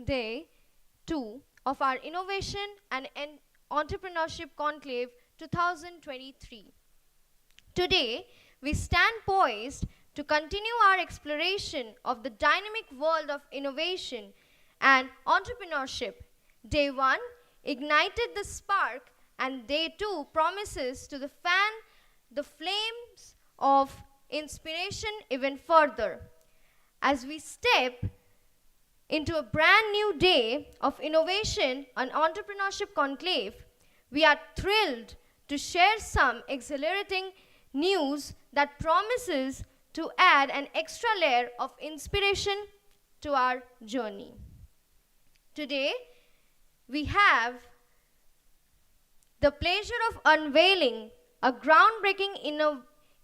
day 2 of our Innovation and Entrepreneurship Conclave 2023. Today, we stand poised to continue our exploration of the dynamic world of innovation and entrepreneurship. Day 1 ignited the spark, and Day 2 promises to fan the flames of inspiration even further. As we step into a brand new day of innovation and entrepreneurship conclave, we are thrilled to share some exhilarating news that promises to add an extra layer of inspiration to our journey. Today, we have the pleasure of unveiling a groundbreaking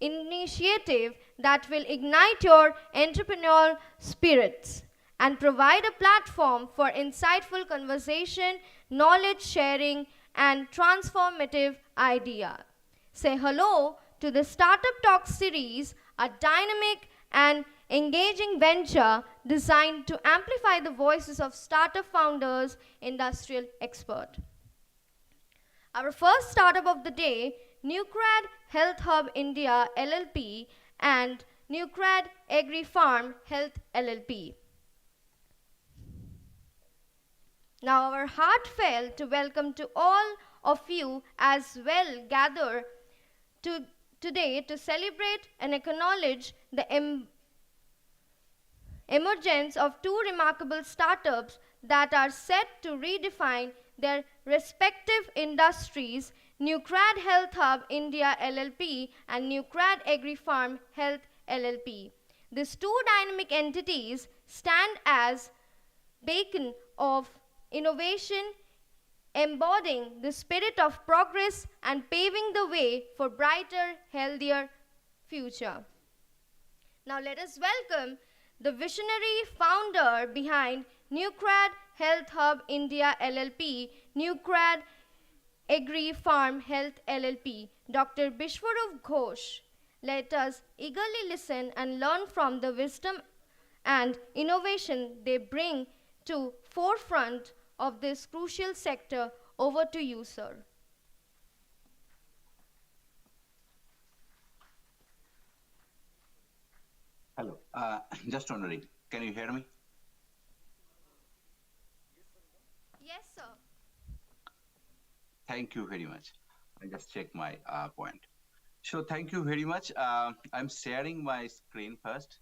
initiative that will ignite your entrepreneurial spirits and provide a platform for insightful conversation, knowledge sharing, and transformative idea. Say hello to the Startup Talk series, a dynamic and engaging venture designed to amplify the voices of startup founders, industrial experts. Our first startup of the day, Nucrad Health Hub India LLP and Nucrad Agri Farm Health LLP. Now our heartfelt to welcome to all of you as well gather today to celebrate and acknowledge the emergence of two remarkable startups that are set to redefine their respective industries, Nucrad Health Hub India LLP and Nucrad Agri Farm Health LLP. These two dynamic entities stand as beacon of innovation, embodying the spirit of progress and paving the way for brighter, healthier future. Now let us welcome the visionary founder behind Nucrad Health Hub India LLP, Nucrad Agri Farm Health LLP, Dr. Bishwarup Ghosh. Let us eagerly listen and learn from the wisdom and innovation they bring to forefront of this crucial sector. Over to you, sir. Hello. Just wondering, can you hear me? Yes, sir. Thank you very much. I just check my point. So thank you very much. I'm sharing my screen first.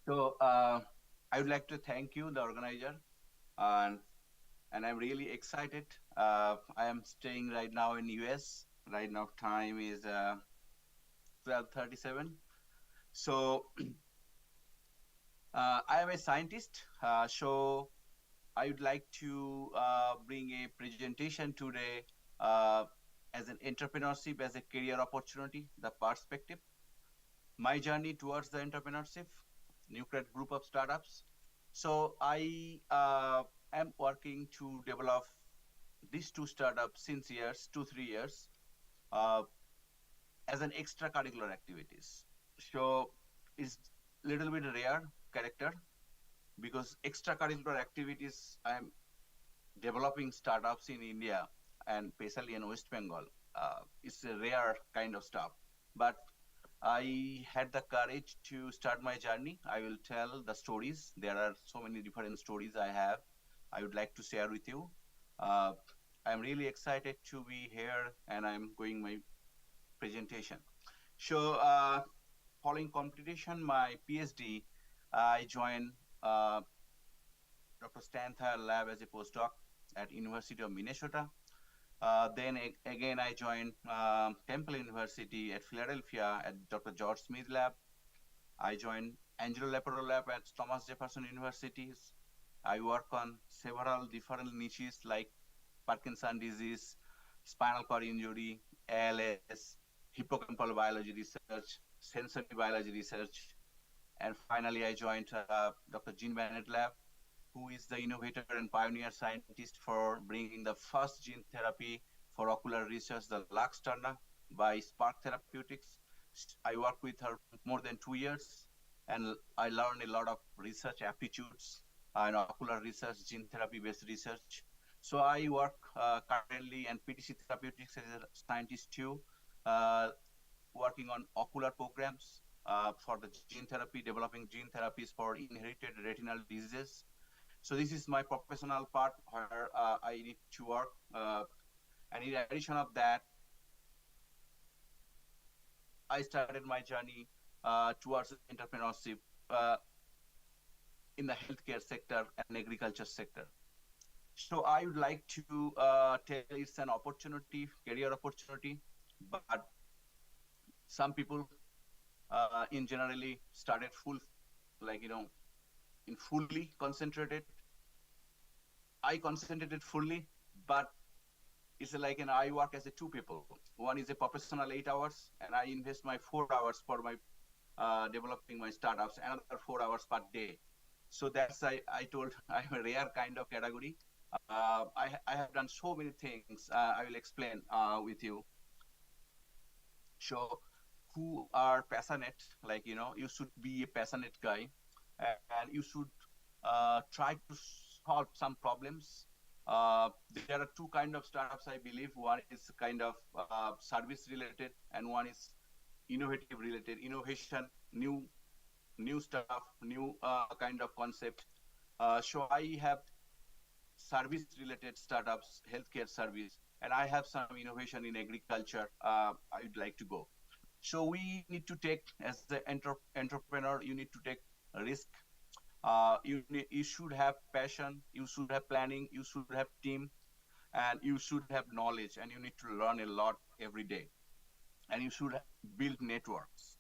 So I would like to thank you, the organizer, and I'm really excited. I am staying right now in US. Right now time is 12:37. So I am a scientist. So I would like to bring a presentation today as an entrepreneurship, as a career opportunity, the perspective, my journey towards the entrepreneurship, Nucrad group of startups. So I am working to develop these two startups since years, 2-3 years, as an extracurricular activities. So it's little bit rare character because extracurricular activities I'm developing startups in India and especially in West Bengal. It's a rare kind of stuff, but I had the courage to start my journey. I will tell the stories. There are so many different stories I would like to share with you. I'm really excited to be here and I'm going my presentation. So following completion my PhD, I joined Dr. Stanther lab as a postdoc at University of Minnesota. Then again, I joined Temple University at Philadelphia at Dr. George Smith Lab. I joined Angelo Leporello Lab at Thomas Jefferson Universities. I work on several different niches like Parkinson's disease, spinal cord injury, ALS, hippocampal biology research, sensory biology research. And finally, I joined Dr. Jean Bennett Lab who is the innovator and pioneer scientist for bringing the first gene therapy for ocular research, the Lux Turner by Spark Therapeutics. I worked with her more than 2 years, and I learned a lot of research aptitudes and ocular research, gene therapy based research. So I work currently in PTC Therapeutics as a scientist too, uh, working on ocular programs for the gene therapy, developing gene therapies for inherited retinal diseases. So this is my professional part where I need to work. And in addition of that, I started my journey towards entrepreneurship uh, in the healthcare sector and agriculture sector. So I would like to tell it's an opportunity, career opportunity, but some people in generally started full, like, in fully concentrated. I concentrated fully, but it's like I work as a two people. One is a professional 8 hours, and I invest my 4 hours for my developing my startups, another 4 hours per day. So that's I told I'm a rare kind of category. I have done so many things. I will explain with you. So who are passionate, like you should be a passionate guy, and you should try to solve some problems. There are two kind of startups, I believe. One is kind of service related, and one is innovative related. Innovation, new stuff, new kind of concept. So I have service related startups, healthcare service, and I have some innovation in agriculture. I would like to go. So we need to take, as the entrepreneur, you need to take a risk. You should have passion, you should have planning, you should have team, and you should have knowledge, and you need to learn a lot every day, and you should build networks.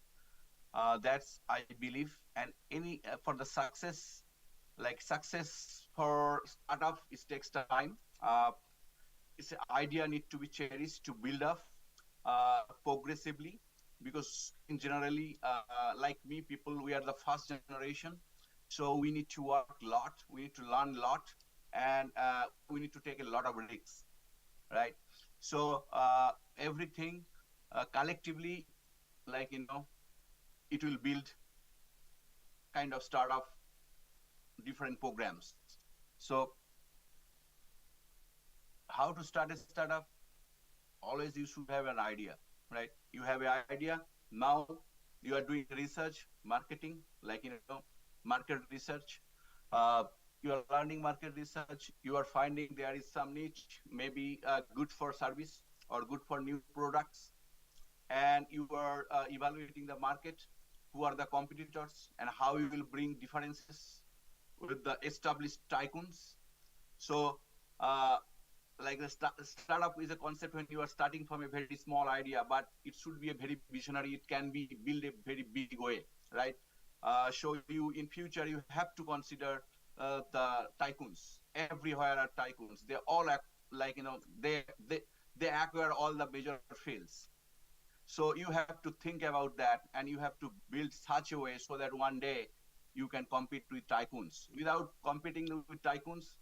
That's I believe. And any for the success, like success for startup, it takes time. It's an idea need to be cherished to build up progressively, because in generally like me, people, we are the first generation, so we need to work a lot, we need to learn a lot, and we need to take a lot of risks, right? So everything collectively, like it will build kind of startup different programs. So how to start a startup? Always you should have an idea, right? You have an idea. Now you are doing research, marketing, like market research. Uh, you are learning market research. You are finding there is some niche, maybe good for service or good for new products, and you are evaluating the market, who are the competitors, and how you will bring differences with the established tycoons. So uh, like the startup is a concept when you are starting from a very small idea, but it should be a very visionary, it can be built a very big way, right? So you in future you have to consider the tycoons. Everywhere are tycoons, they all act like they acquire all the major fields. So you have to think about that, and you have to build such a way so that one day you can compete with tycoons. Without competing with tycoons,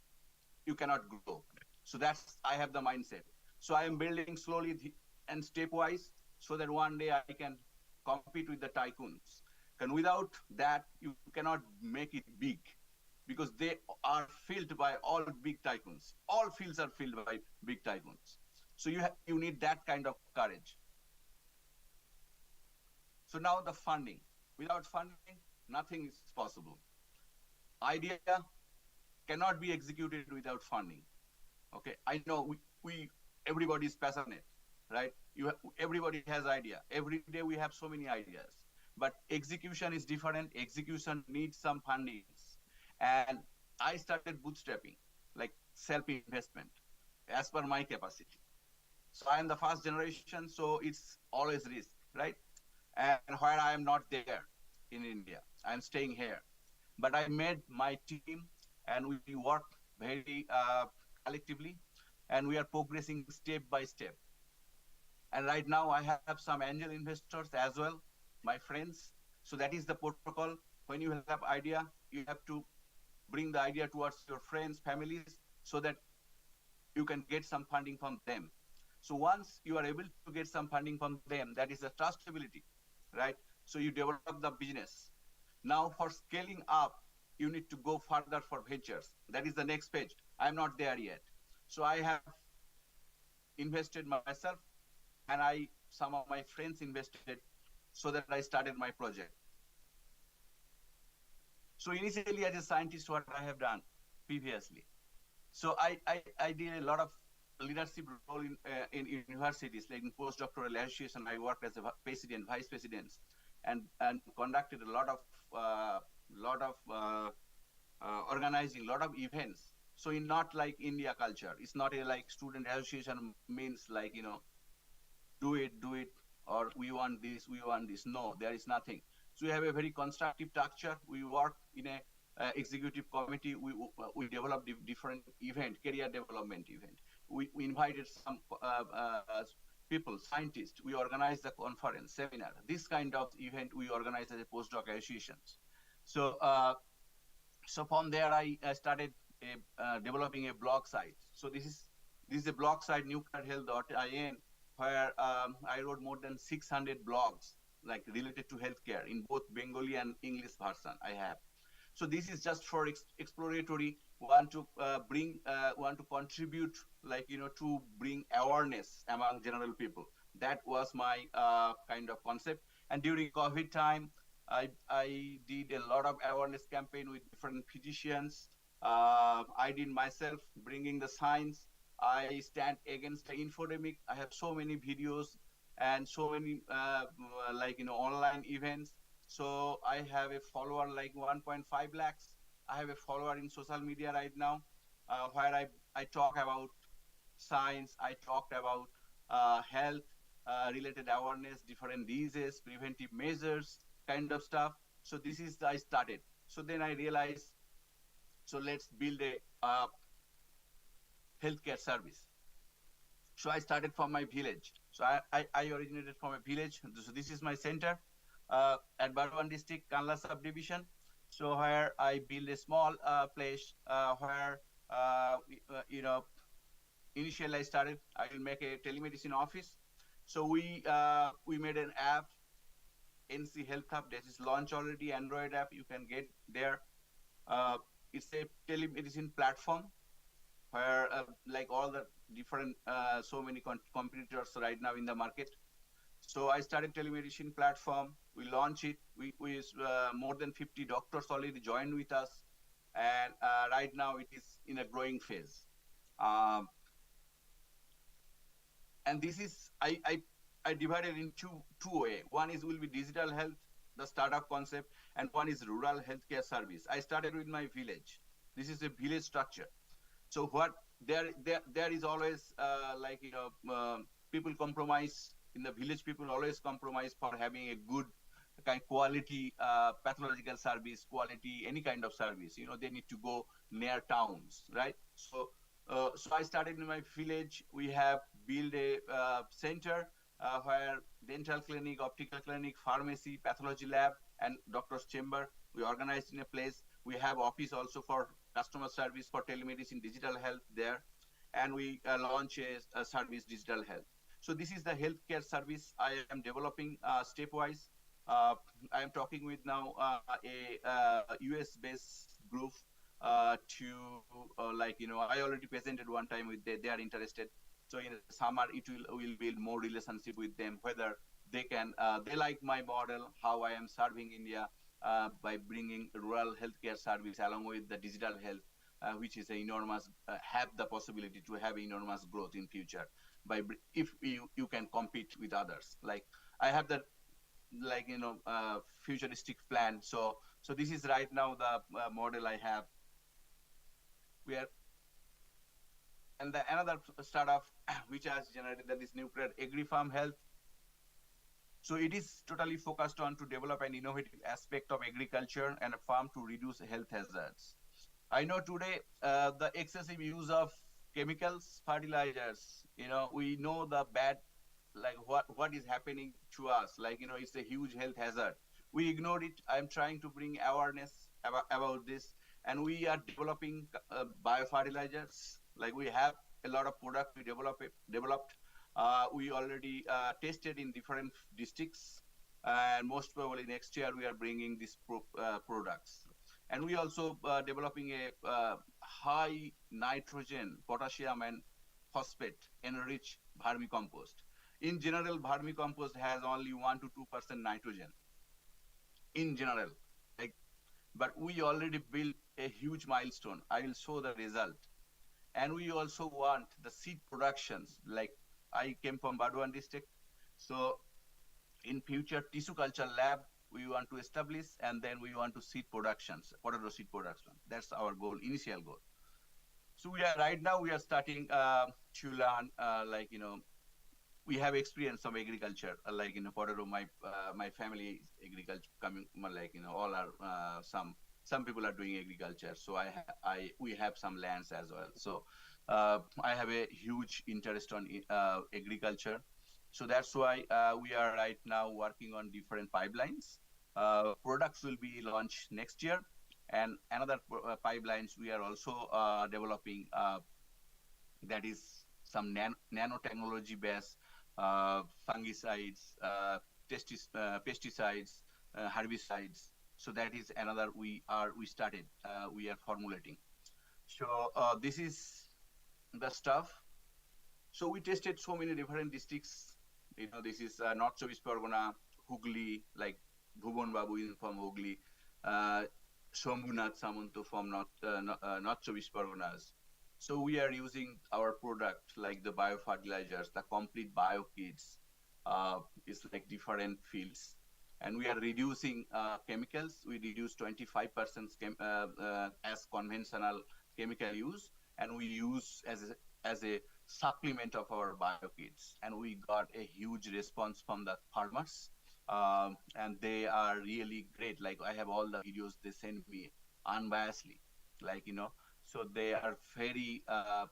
you cannot grow. So that's I have the mindset. So I am building slowly and stepwise, so that one day I can compete with the tycoons. And without that, you cannot make it big, because they are filled by all big tycoons. All fields are filled by big tycoons. So you need that kind of courage. So now the funding. Without funding, nothing is possible. Idea cannot be executed without funding. Okay, I know we everybody is passionate, right? Everybody has idea. Every day we have so many ideas, but execution is different. Execution needs some fundings, and I started bootstrapping, like self investment, as per my capacity. So I am the first generation, so it's always risk, right? And where I am not there in India, I'm staying here. But I made my team, and we work very collectively, and we are progressing step by step. And right now, I have some angel investors as well, my friends. So that is the protocol. When you have idea, you have to bring the idea towards your friends, families, so that you can get some funding from them. So once you are able to get some funding from them, that is a trustability, right? So you develop the business. Now for scaling up, you need to go further for ventures. That is the next page. I'm not there yet. So I have invested myself, and some of my friends invested, so that I started my project. So initially as a scientist, what I have done previously. So I did a lot of leadership role in universities, like in postdoctoral association. I worked as a president, vice president, and conducted a lot of organizing, lot of events. So in not like India culture, it's not a like student association means like, do it, or we want this, we want this. No, there is nothing. So we have a very constructive structure. We work in a executive committee. We developed different event, career development event. We invited some people, scientists. We organized the conference, seminar. This kind of event we organize as a postdoc associations. So so from there I started developing a blog site. So this is a blog site, nuclearhealth.in, where I wrote more than 600 blogs like related to healthcare in both Bengali and English version I have. So this is just for exploratory. Want to want to contribute, like, to bring awareness among general people. That was my kind of concept. And during COVID time, I did a lot of awareness campaign with different physicians. I did myself bringing the science. I stand against the infodemic. I have so many videos and so many like, online events. So I have a follower like 1.5 lakhs. I have a follower in social media right now, where I talk about science. I talked about health related awareness, different diseases, preventive measures, kind of stuff. So this is I started. So then I realized, so let's build a healthcare service. So I started from my village. So I originated from a village. So this is my center at Barwan district, Kanla subdivision. So where I build a small place where, initially I started, I will make a telemedicine office. So we made an app, NC Health Hub, that is launched already, Android app, you can get there. It's a telemedicine platform where like all the different, so many competitors right now in the market. So I started telemedicine platform. We launched it. We more than 50 doctors already joined with us, and right now it is in a growing phase. Um, and this is I divided in two way. One is will be digital health, the startup concept, and one is rural healthcare service. I started with my village. This is a village structure. So what there is always like, people compromise in the village. People always compromise for having a good kind quality pathological service, quality any kind of service. They need to go near towns, right? So so I started in my village. We have built a center where dental clinic, optical clinic, pharmacy, pathology lab, and doctor's chamber. We organized in a place. We have office also for customer service, for telemedicine, digital health there, and we launch a service, digital health. So this is the healthcare service I am developing stepwise. Uh, I am talking with now a US-based group to like, I already presented one time with they are interested. So in the summer it will build more relationship with them, whether they can they like my model, how I am serving India by bringing rural healthcare service along with the digital health, which is a enormous have the possibility to have enormous growth in future by if you can compete with others. Like I have that, like, futuristic plan. So this is right now the model I have. We are and the another startup which has generated, that is nuclear agri farm health. So it is totally focused on to develop an innovative aspect of agriculture and a farm to reduce health hazards. I know today the excessive use of chemicals, fertilizers, we know the bad, like what is happening to us, like, it's a huge health hazard. We ignored it. I'm trying to bring awareness about this, and we are developing biofertilizers. Like we have a lot of product we developed. We already tested in different districts, and most probably next year we are bringing these products. And we also developing a high nitrogen, potassium, and phosphate enriched vermicompost. In general, vermicompost has only 1 to 2% nitrogen. In general, like, but we already built a huge milestone. I will show the result. And we also want the seed productions. Like I came from Baduan district, so in future tissue culture lab we want to establish, and then we want to seed productions, potato seed production. That's our goal, initial goal. So we are right now we are starting to learn, like we have experience of agriculture, like potato. My family is agriculture coming, like all are some people are doing agriculture. So we have some lands as well. So I have a huge interest on agriculture. So that's why we are right now working on different pipelines. Products will be launched next year, and another pipelines we are also developing, that is some nanotechnology based fungicides, pesticides, herbicides. So that is another we are formulating. So this is the stuff. So we tested so many different districts. This is North Chobbish Pargona, Hooghly, like Bhuban Babu from Hooghly, Shambhunath Samanto from North Chobbish Parganas. So we are using our product like the biofertilizers, the complete bio kits, is like different fields, and we are reducing chemicals. We reduce 25% as conventional chemical use, and we use as a supplement of our bio kits, and we got a huge response from the farmers, and they are really great. Like I have all the videos they send me unbiasedly, like so they are very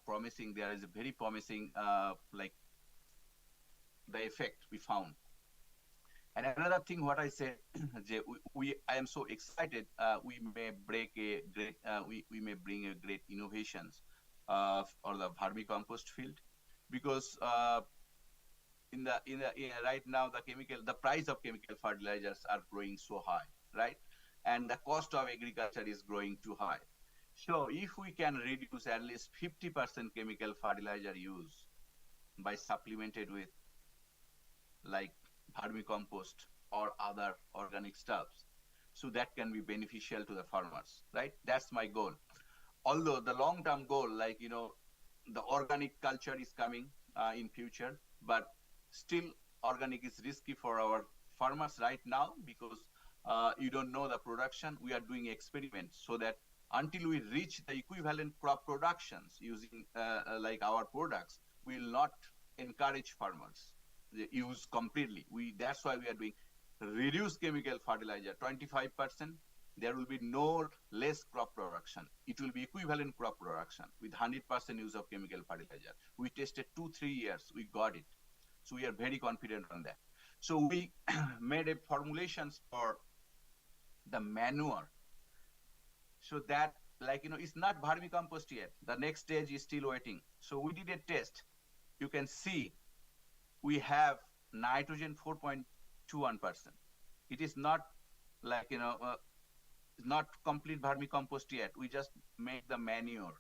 promising. There is a very promising like the effect we found. And another thing, what I said, I am so excited. We may we may bring a great innovations for the vermicompost field, because right now the price of chemical fertilizers are growing so high, right? And the cost of agriculture is growing too high. So if we can reduce at least 50% chemical fertilizer use by supplemented with like vermicompost or other organic stuffs, so that can be beneficial to the farmers, right? That's my goal. Although the long-term goal, like the organic culture is coming in future, but still organic is risky for our farmers right now, because you don't know the production. We are doing experiments so that until we reach the equivalent crop productions using like our products, we will not encourage farmers use completely. That's why we are doing reduce chemical fertilizer 25%. There will be no less crop production. It will be equivalent crop production with 100% use of chemical fertilizer. We tested 2-3 years, we got it. So we are very confident on that. So we made a formulations for the manure, so that it's not vermicompost yet. The next stage is still waiting. So we did a test. You can see we have nitrogen 4.21%. It is not like not complete vermicompost yet. We just make the manure.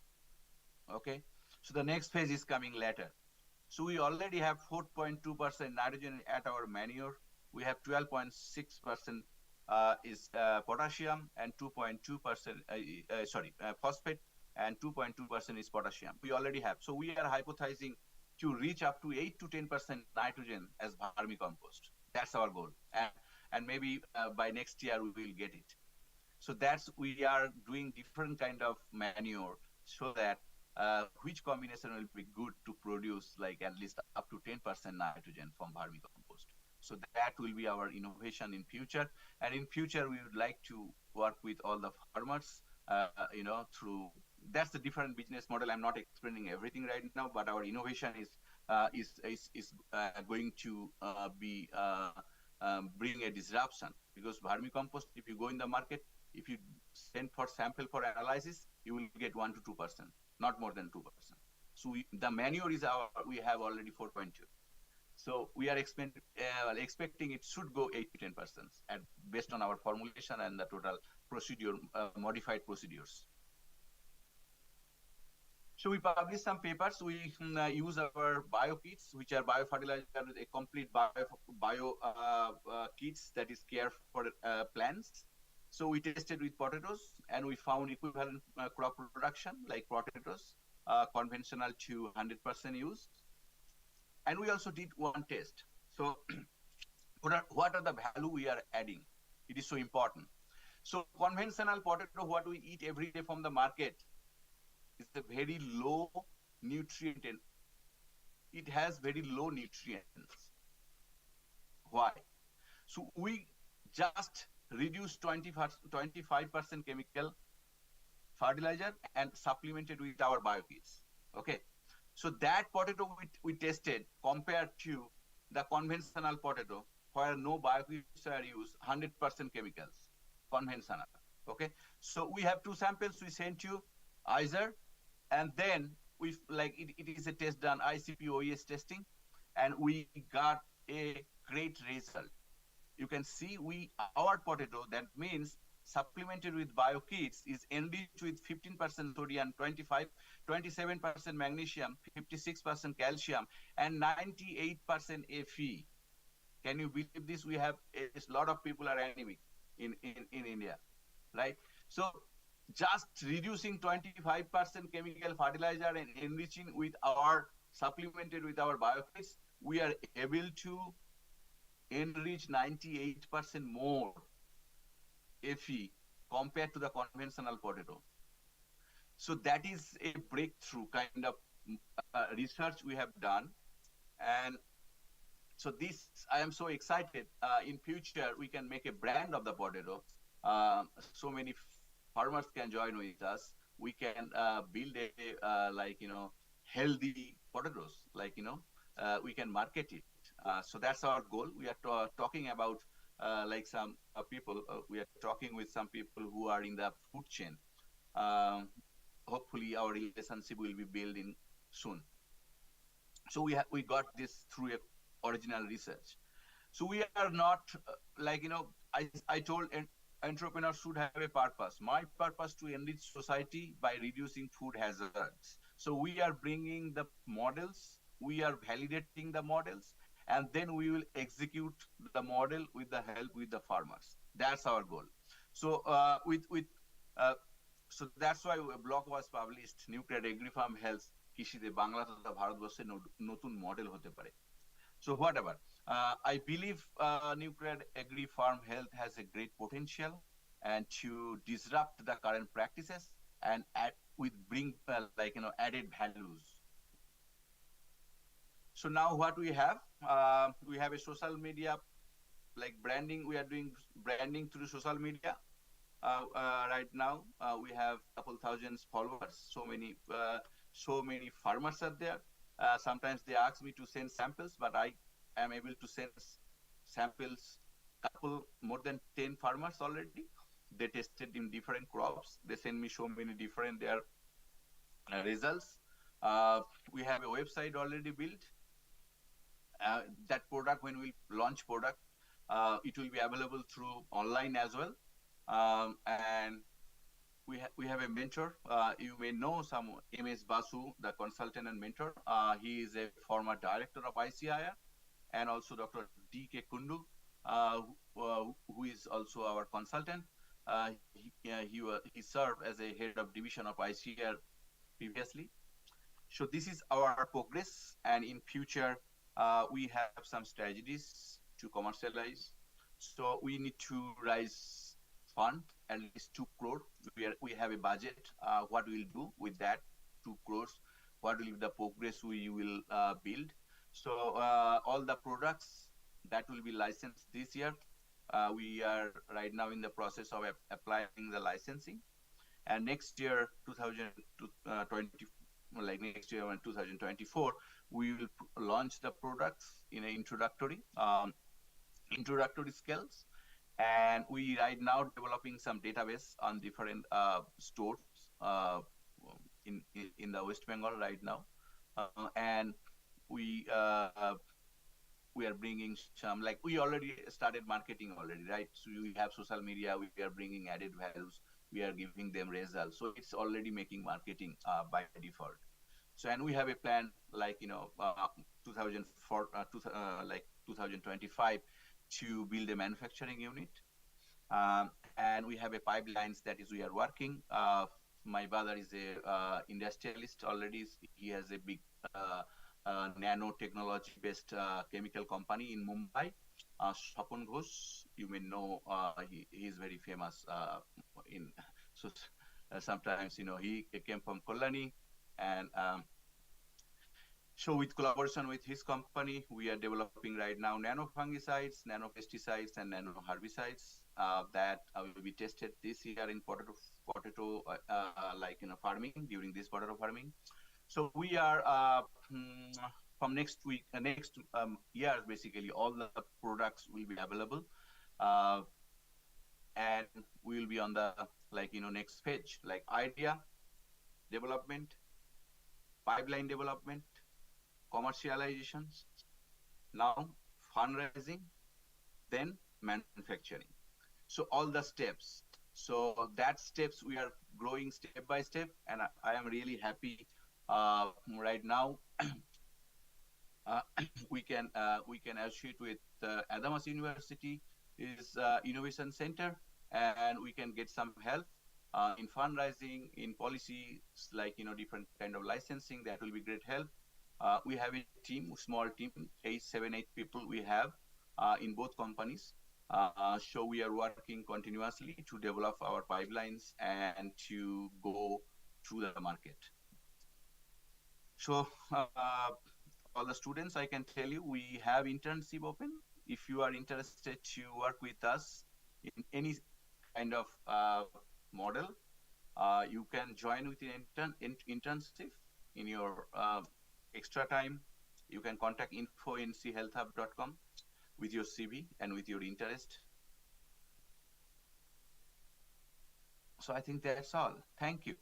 Okay, so the next phase is coming later. So we already have 4.2% nitrogen at our manure. We have 12.6% is potassium, and 2.2% phosphate, and 2.2% is potassium. We already have. So we are hypothesizing to reach up to 8 to 10% nitrogen as vermicompost. That's our goal, and maybe by next year we will get it. So we are doing different kind of manure, so that which combination will be good to produce like at least up to 10% nitrogen from vermicompost. So that will be our innovation in future. And in future, we would like to work with all the farmers, through, that's the different business model. I'm not explaining everything right now, but our innovation is going to be bring a disruption, because vermicompost, if you go in the market, if you send for sample for analysis, you will get 1 to 2%, not more than 2%. So the manure is we have already 4.2. So we are expecting it should go 8 to 10%, and based on our formulation and the total procedure, modified procedures. So we publish some papers. We use our bio kits, which are biofertilizer, a complete bio kits that is care for plants. So we tested with potatoes, and we found equivalent crop production like potatoes, conventional to 100% use. And we also did one test. So what are the value we are adding? It is so important. So conventional potato, what we eat every day from the market, is a very low nutrient. It has very low nutrients. Why? So we just reduce 25% chemical fertilizer and supplemented with our biokits. Okay. So that potato we tested compared to the conventional potato where no biokits are used, 100% chemicals, conventional. Okay. So we have 2 samples we sent you, either, and then it is a test done, ICP OES testing, and we got a great result. You can see our potato, that means supplemented with biokits, is enriched with 15% sodium, 27% magnesium, 56% calcium, and 98% Fe. Can you believe this? We have a lot of people are anemic in India, right? So just reducing 25% chemical fertilizer and enriching with our supplemented with our biokits, we are able to enrich 98% more Fe compared to the conventional potato. So that is a breakthrough kind of research we have done. And so this, I am so excited. In future, we can make a brand of the potato. So many farmers can join with us. We can build a healthy potatoes, we can market it. So that's our goal. We are talking about some people. We are talking with some people who are in the food chain. Hopefully, our relationship will be built in soon. So we got this through original research. So we are not I told entrepreneurs should have a purpose. My purpose to enrich society by reducing food hazards. So we are bringing the models, we are validating the models, and then we will execute the model with the help with the farmers. That's our goal. So so that's why a blog was published, Nuclear Agri Farm Health কৃষিতে বাংলা তথা ভারতবর্ষে নতুন model হতে পারে. So whatever, I believe nuclear agri farm health has a great potential and to disrupt the current practices and bring added values. So now what we have a social media branding. We are doing branding through social media. Right now we have a couple thousand followers. So many farmers are there. Sometimes they ask me to send samples, but I am able to send samples, more than 10 farmers already. They tested in different crops. They send me so many different their results. We have a website already built. That product, when we launch product, it will be available through online as well. And we have a mentor. You may know some MS Basu, the consultant and mentor. He is a former director of ICIR, and also Dr. D.K. Kundu, who is also our consultant. He served as a head of division of ICIR previously. So this is our progress, and in future we have some strategies to commercialize. So we need to raise fund at least 2 crore. We have a budget. What we'll do with that 2 crores? What will be the progress we will build? So all the products that will be licensed this year, we are right now in the process of applying the licensing. And next year, 2024, we will launch the products in an introductory scales. And we right now developing some database on different stores uh, in the West Bengal right now, and we uh, we are bringing some, like, we already started marketing already, right? So we have social media, we are bringing added values, we are giving them results, so it's already making marketing by default. So, and we have a plan, like, 2004 like 2025, to build a manufacturing unit. And we have a pipelines that is we are working. My brother is a industrialist already. He has a big nanotechnology based chemical company in Mumbai. Swapun Ghosh, you may know, he is very famous in, so sometimes, he came from Kolani. And so with collaboration with his company, we are developing right now nano fungicides, nano pesticides, and nano herbicides that will be tested this year in potato farming, during this potato farming. So we are from next week, next year, basically all the products will be available, uh, and we will be on the, next page, like idea development, pipeline development, commercializations, now fundraising, then manufacturing. So all the steps. So that steps we are growing step by step, and I am really happy right now. uh, we can associate with Adamas University is innovation center, and we can get some help in fundraising, in policies, like, different kind of licensing. That will be great help. We have a team, small team, 8 people we have in both companies. So we are working continuously to develop our pipelines and to go to the market. So all the students, I can tell you, we have internship open. If you are interested to work with us in any kind of model, you can join with an internship in your extra time. You can contact info@nchealthhub.com with your CV and with your interest. So I think that's all. Thank you.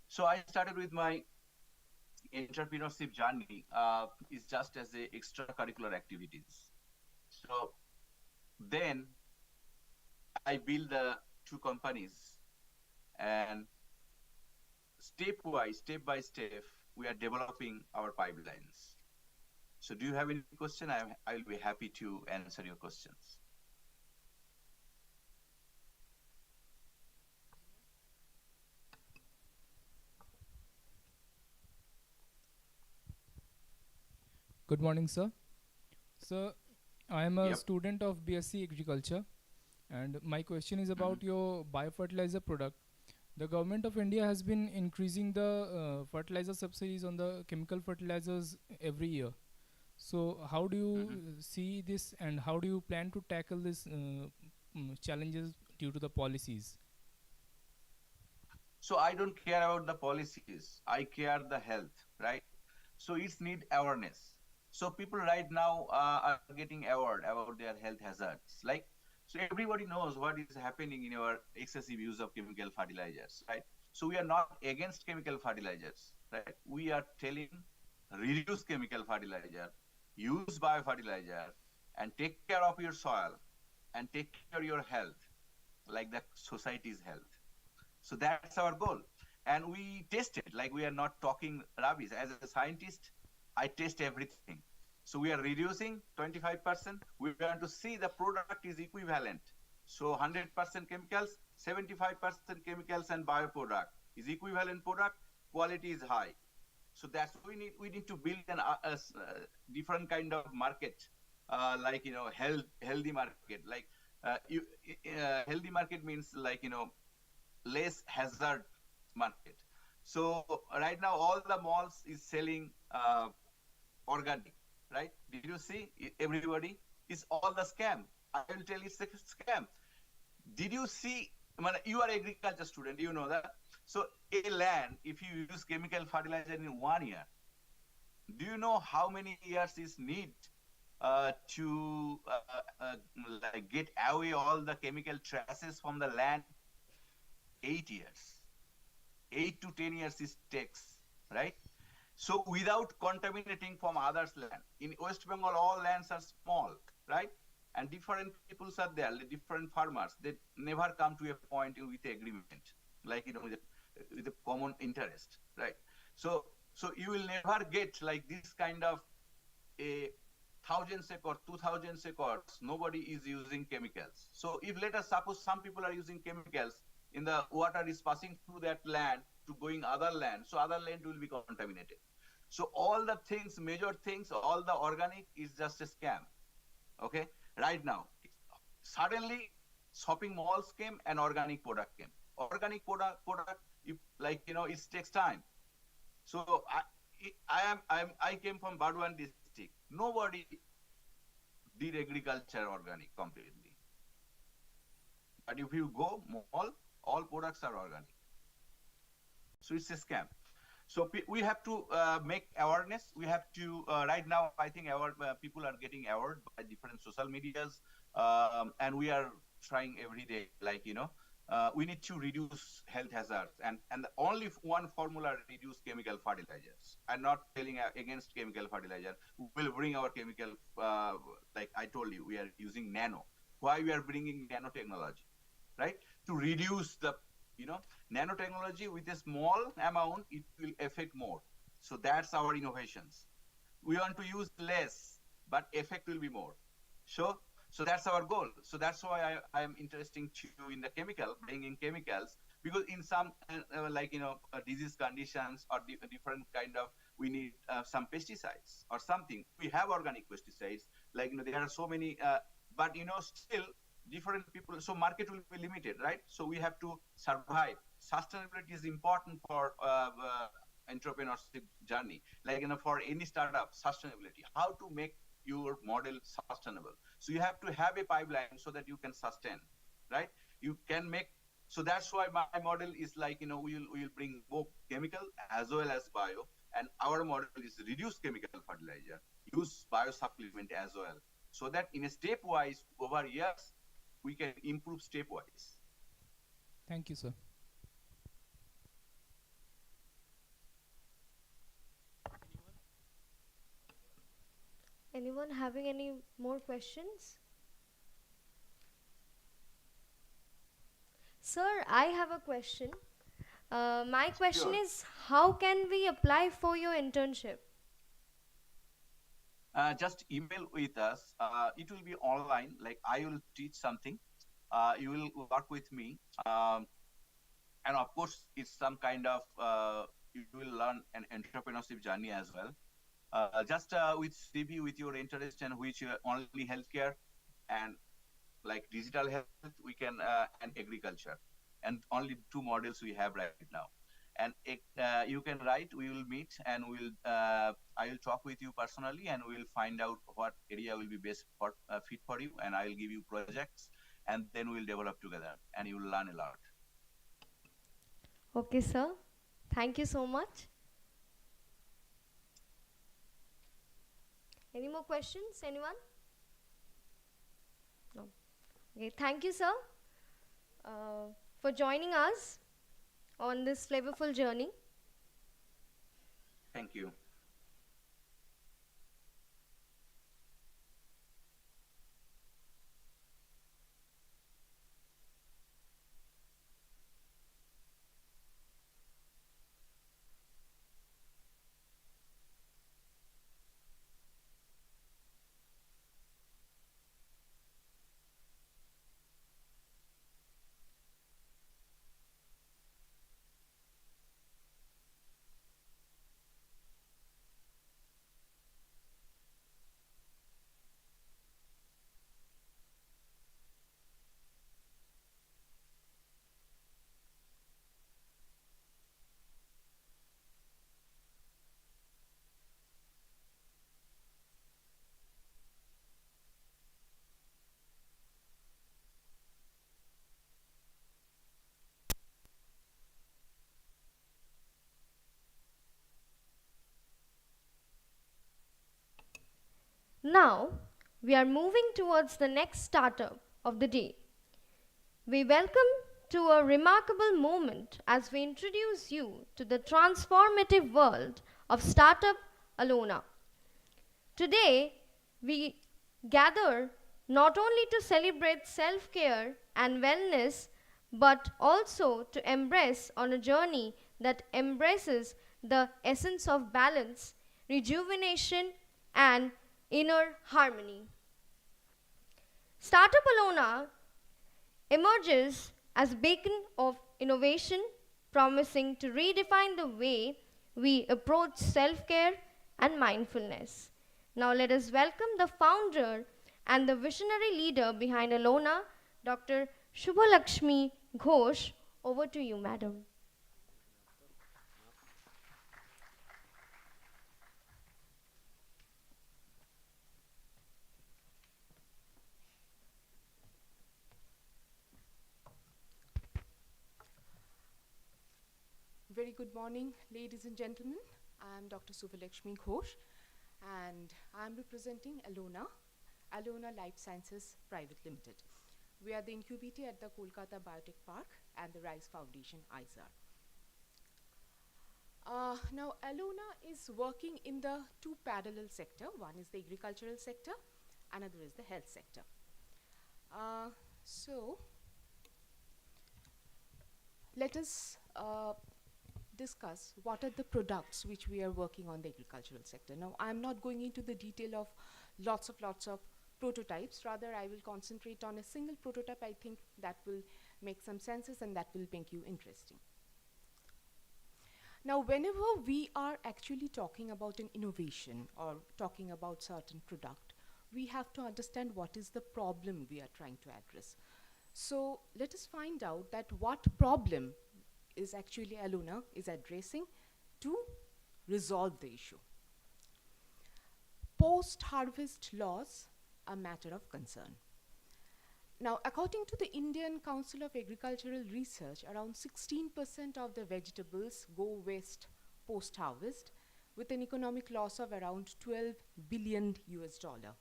So I started with my entrepreneurship journey is just as a extracurricular activities. So then I built the two companies, and stepwise, step by step, we are developing our pipelines. So do you have any question? I'll be happy to answer your questions. Good morning, sir. Sir, I am a Yep. student of BSc Agriculture, and my question is Mhm. about your biofertilizer product. The government of India has been increasing the fertilizer subsidies on the chemical fertilizers every year. So, how do Mhm. you see this, and how do you plan to tackle this challenges due to the policies? So I don't care about the policies. I care the health, right? So it's need awareness. So people right now are getting aware about their health hazards. Like, so everybody knows what is happening in our excessive use of chemical fertilizers, right? So we are not against chemical fertilizers, right? We are telling reduce chemical fertilizer, use biofertilizer, and take care of your soil, and take care of your health, like the society's health. So that's our goal. And we test it, like, we are not talking rubbish. As a scientist, I test everything. So we are reducing 25%. We want to see the product is equivalent. So 100% chemicals, 75% chemicals, and bioproduct is equivalent product. Quality is high. So that's we need to build different kind of market, like, healthy market. Like, healthy market means, like, less hazard market. So right now all the malls is selling organic, right? Did you see? Everybody is all the scam. I will tell you, it's a scam. Did you see? I mean, you are agriculture student, you know that. So a land, if you use chemical fertilizer in 1 year, do you know how many years is need to like get away all the chemical traces from the land. 8 years, 8 to 10 years it takes, right? So without contaminating from others' land. In West Bengal, all lands are small, right? And different peoples are there, different farmers. They never come to a point with agreement, like with a common interest, right? So you will never get like this kind of a 1,000 acres, 2,000 acres. Nobody is using chemicals. So if let us suppose some people are using chemicals, in the water is passing through that land to going other land, so other land will be contaminated. So all the things, major things, all the organic is just a scam. Okay, right now, suddenly shopping malls came and organic product came. Organic product, if like it takes time. So I came from Bardwan district. Nobody did agriculture organic completely. But if you go mall, all products are organic. So it's a scam. So we have to make awareness. We have to right now. I think our people are getting aware by different social medias, and we are trying every day. Like we need to reduce health hazards, and the only one formula: reduce chemical fertilizers. I'm not telling against chemical fertilizer. We will bring our chemical. Like I told you, we are using nano. Why we are bringing nanotechnology, right? To reduce the nanotechnology with a small amount, it will affect more. So that's our innovations. We want to use less, but effect will be more. So that's our goal. So that's why I am interested to in the chemical, bringing chemicals, because in some disease conditions or different kind of, we need some pesticides or something. We have organic pesticides, like there are so many, but still different people, so market will be limited, right? So we have to survive. Sustainability is important for entrepreneurship journey, like for any startup. Sustainability, how to make your model sustainable. So you have to have a pipeline so that you can sustain, right? You can make. So that's why my model is like we will bring both chemical as well as bio, and our model is reduce chemical fertilizer, use bio supplement as well, so that in a stepwise over years we can improve stepwise. Thank you, sir. Anyone having any more questions? Sir, I have a question. My question Sure. is, how can we apply for your internship? Just email with us. It will be online. Like I will teach something. You will work with me, and of course, it's some kind of you will learn an entrepreneurship journey as well. Just with CV, with your interest and which only healthcare and like digital health, we can and agriculture, and only two models we have right now. And you can write. We will meet and we'll. I will talk with you personally, and we'll find out what area will be best for fit for you, and I will give you projects, and then we'll develop together, and you will learn a lot. Okay, sir. Thank you so much. Any more questions? Anyone? No. Okay, thank you, sir, for joining us on this flavorful journey. Thank you. Now, we are moving towards the next startup of the day. We welcome to a remarkable moment as we introduce you to the transformative world of startup Alona. Today, we gather not only to celebrate self care and wellness, but also to embrace on a journey that embraces the essence of balance, rejuvenation, and inner harmony. Startup Alona emerges as a beacon of innovation, promising to redefine the way we approach self care and mindfulness. Now, let us welcome the founder and the visionary leader behind Alona, Dr. Shubhalakshmi Ghosh. Over to you, madam. Very good morning, ladies and gentlemen. I'm Dr. Shubhalakshmi Ghosh, and I'm representing Alona Life Sciences Private Limited. We are the incubator at the Kolkata Biotech Park and the Rise Foundation, ISAR. Now, Alona is working in the two parallel sector. One is the agricultural sector, another is the health sector. So, let us discuss what are the products which we are working on the agricultural sector. Now, I'm not going into the detail of lots of prototypes. Rather, I will concentrate on a single prototype. I think that will make some senses and that will make you interesting. Now, whenever we are actually talking about an innovation or talking about certain product, we have to understand what is the problem we are trying to address. So let us find out that what problem is actually Alona is addressing to resolve the issue. Post-harvest loss, a matter of concern. Now, according to the Indian Council of Agricultural Research, around 16% of the vegetables go waste post-harvest, with an economic loss of around 12 billion US dollar.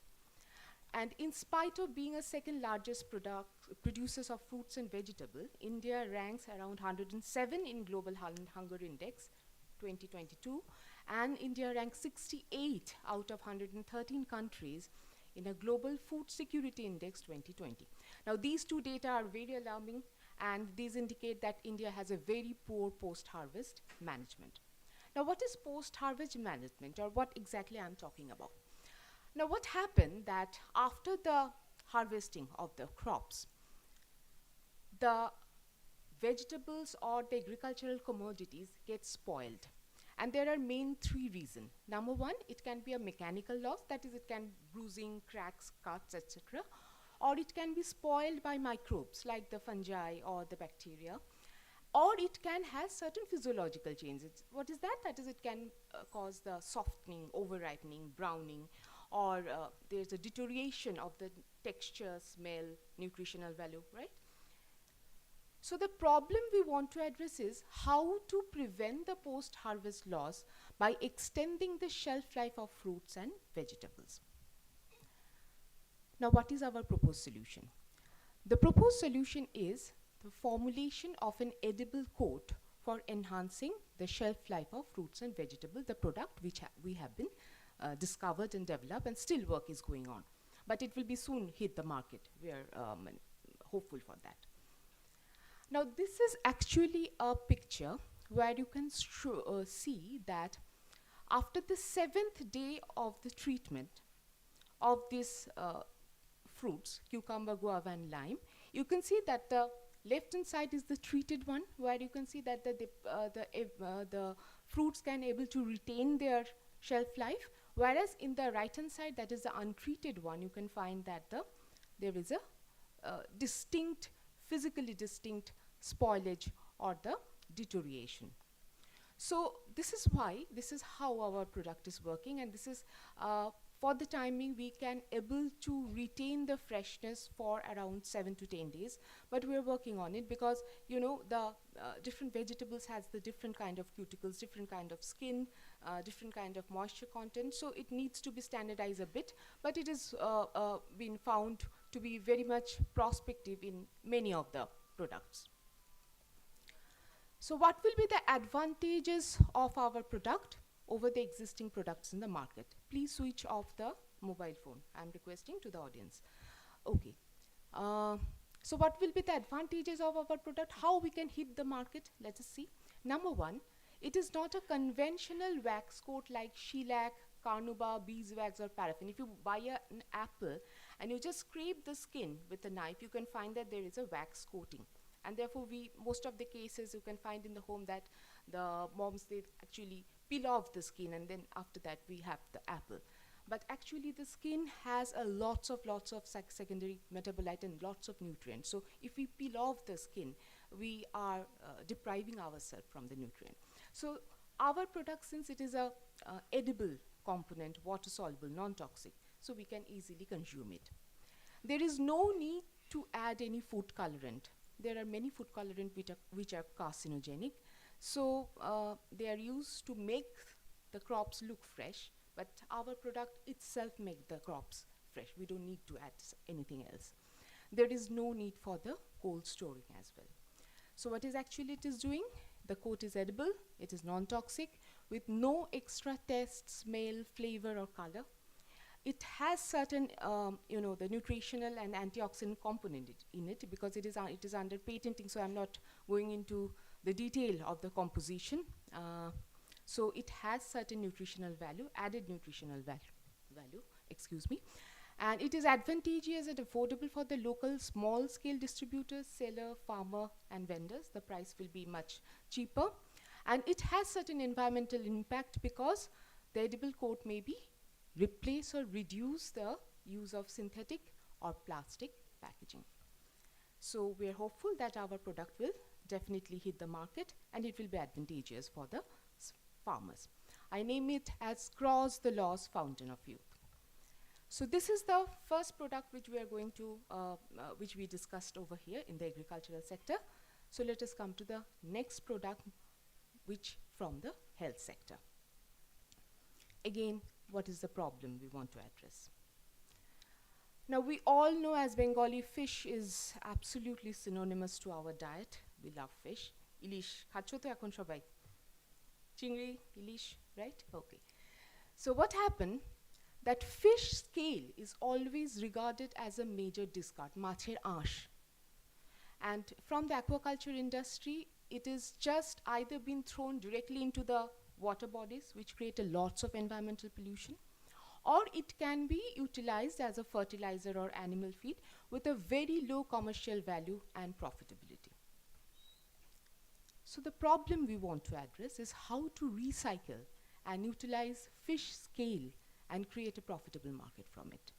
And in spite of being a second largest producers of fruits and vegetables, India ranks around 107 in Global Hunger Index 2022, and India ranks 68 out of 113 countries in a Global Food Security Index 2020. Now, these two data are very alarming, and these indicate that India has a very poor post-harvest management. Now, what is post-harvest management, or what exactly I'm talking about? Now, what happened that after the harvesting of the crops, the vegetables or the agricultural commodities get spoiled. And there are main three reasons. Number one, it can be a mechanical loss, that is, it can bruising, cracks, cuts, etc. Or it can be spoiled by microbes like the fungi or the bacteria. Or it can have certain physiological changes. What is that? That is, it can cause the softening, over-ripening, browning, or there's a deterioration of the texture, smell, nutritional value, right? So the problem we want to address is how to prevent the post-harvest loss by extending the shelf life of fruits and vegetables. Now, what is our proposed solution? The proposed solution is the formulation of an edible coat for enhancing the shelf life of fruits and vegetables, the product which we have been discovered and developed, and still work is going on. But it will be soon hit the market. We are hopeful for that. Now, this is actually a picture where you can see that after the 7th day of the treatment of these fruits, cucumber, guava, and lime, you can see that the left-hand side is the treated one, where you can see that the fruits can able to retain their shelf life, whereas in the right-hand side, that is the untreated one, you can find that there is a physically distinct spoilage or the deterioration. So this is how our product is working, and this is for the timing we can able to retain the freshness for around 7 to 10 days, but we are working on it because the different vegetables has the different kind of cuticles, different kind of skin, different kind of moisture content, so it needs to be standardized a bit, but it is been found to be very much prospective in many of the products. So what will be the advantages of our product over the existing products in the market? Please switch off the mobile phone. I'm requesting to the audience. Okay. So what will be the advantages of our product? How we can hit the market? Let us see. Number one, it is not a conventional wax coat like shellac, carnauba, beeswax or paraffin. If you buy an apple and you just scrape the skin with a knife, you can find that there is a wax coating. And therefore, most of the cases you can find in the home that the moms, they actually peel off the skin and then after that we have the apple. But actually the skin has a lots of secondary metabolite and lots of nutrients. So if we peel off the skin, we are depriving ourselves from the nutrient. So our product, since it is a edible component, water soluble, non-toxic, so we can easily consume it. There is no need to add any food colorant. There are many food colorants which are carcinogenic. So they are used to make the crops look fresh, but our product itself makes the crops fresh. We don't need to add anything else. There is no need for the cold storing as well. So what is actually it is doing? The coat is edible, it is non-toxic, with no extra taste, smell, flavor or color. It has certain, the nutritional and antioxidant component in it, because it is under patenting, so I'm not going into the detail of the composition. So it has certain nutritional value, added nutritional value, excuse me. And it is advantageous and affordable for the local small-scale distributors, seller, farmer, and vendors. The price will be much cheaper. And it has certain environmental impact because the edible coat may be replace or reduce the use of synthetic or plastic packaging. So we are hopeful that our product will definitely hit the market and it will be advantageous for the farmers. I name it as Cross the Laws Fountain of Youth. So this is the first product which we are going to, which we discussed over here in the agricultural sector. So let us come to the next product, which from the health sector. Again, what is the problem we want to address? Now we all know as Bengali, fish is absolutely synonymous to our diet. We love fish. Ilish, khacho to ekhon shobai? Chingri, ilish, right? Okay. So what happened? That fish scale is always regarded as a major discard, macher ash. And from the aquaculture industry, it is just either been thrown directly into the water bodies, which create a lots of environmental pollution, or it can be utilized as a fertilizer or animal feed with a very low commercial value and profitability. So the problem we want to address is how to recycle and utilize fish scale and create a profitable market from it.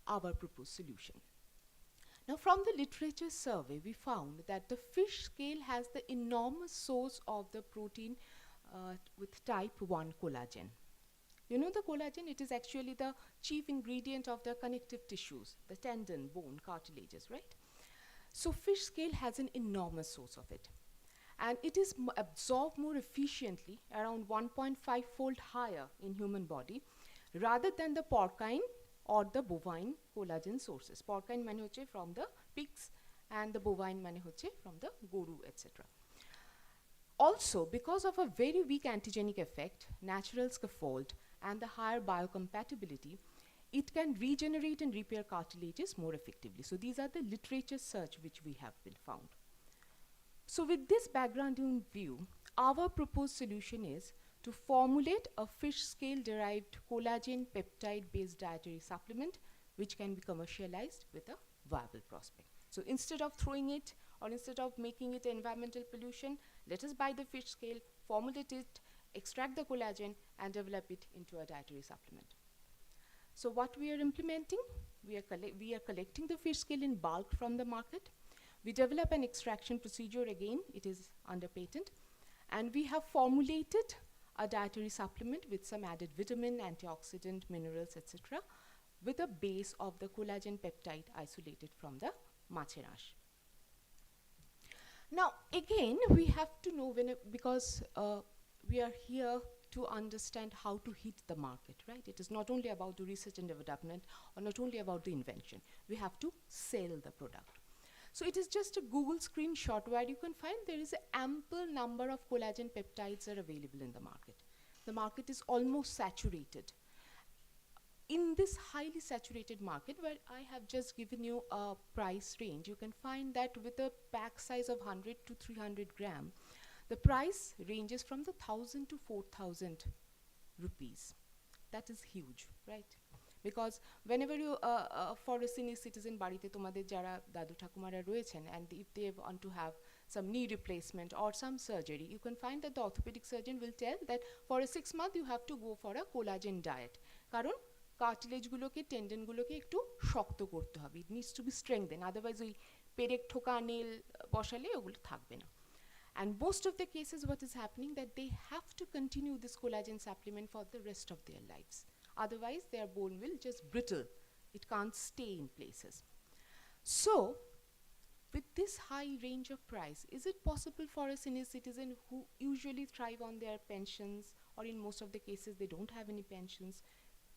Our proposed solution. Now from the literature survey, we found that the fish scale has the enormous source of the protein with type 1 collagen. You know the collagen, it is actually the chief ingredient of the connective tissues, the tendon, bone, cartilages, right? So fish scale has an enormous source of it. And it is absorbed more efficiently, around 1.5-fold higher in human body, rather than the porcine or the bovine collagen sources. Porcine mane hoche from the pigs and the bovine mane hoche from the goru, etc. Also, because of a very weak antigenic effect, natural scaffold, and the higher biocompatibility, it can regenerate and repair cartilages more effectively. So these are the literature search which we have been found. So with this background in view, our proposed solution is to formulate a fish scale derived collagen peptide based dietary supplement which can be commercialized with a viable prospect. So instead of throwing it or instead of making it environmental pollution, let us buy the fish scale, formulate it, extract the collagen and develop it into a dietary supplement. So what we are implementing, we are collecting the fish scale in bulk from the market. We develop an extraction procedure, again, it is under patent, and we have formulated a dietary supplement with some added vitamin, antioxidant, minerals, etc., with a base of the collagen peptide isolated from the macher ash. Now, again, we have to know because we are here to understand how to hit the market, right? It is not only about the research and development or not only about the invention. We have to sell the product. So it is just a Google screenshot where you can find there is an ample number of collagen peptides are available in the market. The market is almost saturated. In this highly saturated market, where I have just given you a price range, you can find that with a pack size of 100 to 300 gram, the price ranges from the 1000 to 4000 rupees. That is huge, right? Because whenever you for a senior citizen বাড়িতে তোমাদের যারা দাদু ঠাকুমারা রয়েছেন, and if they want to have some knee replacement or some surgery, you can find that the orthopedic surgeon will tell that for a 6 month you have to go for a collagen diet, কারণ cartilage গুলোকে tendon গুলোকে একটু শক্ত করতে হবে, it needs to be strengthened, otherwise ওই পেরেক ঠোকা nail বসালে ওগুলো থাকবে না. And most of the cases what is happening that they have to continue this collagen supplement for the rest of their lives. Otherwise their bone will just brittle. It can't stay in places. So with this high range of price, is it possible for a senior citizen who usually thrive on their pensions, or in most of the cases they don't have any pensions,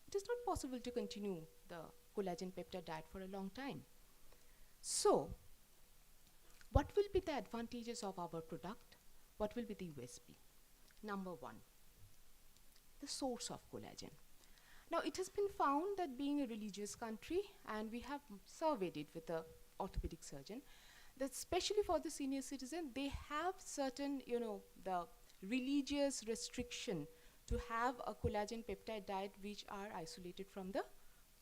it is not possible to continue the collagen peptide diet for a long time. So what will be the advantages of our product? What will be the USP? Number one, the source of collagen. Now it has been found that being a religious country, and we have surveyed it with a orthopedic surgeon, that especially for the senior citizen, they have certain, the religious restriction to have a collagen peptide diet which are isolated from the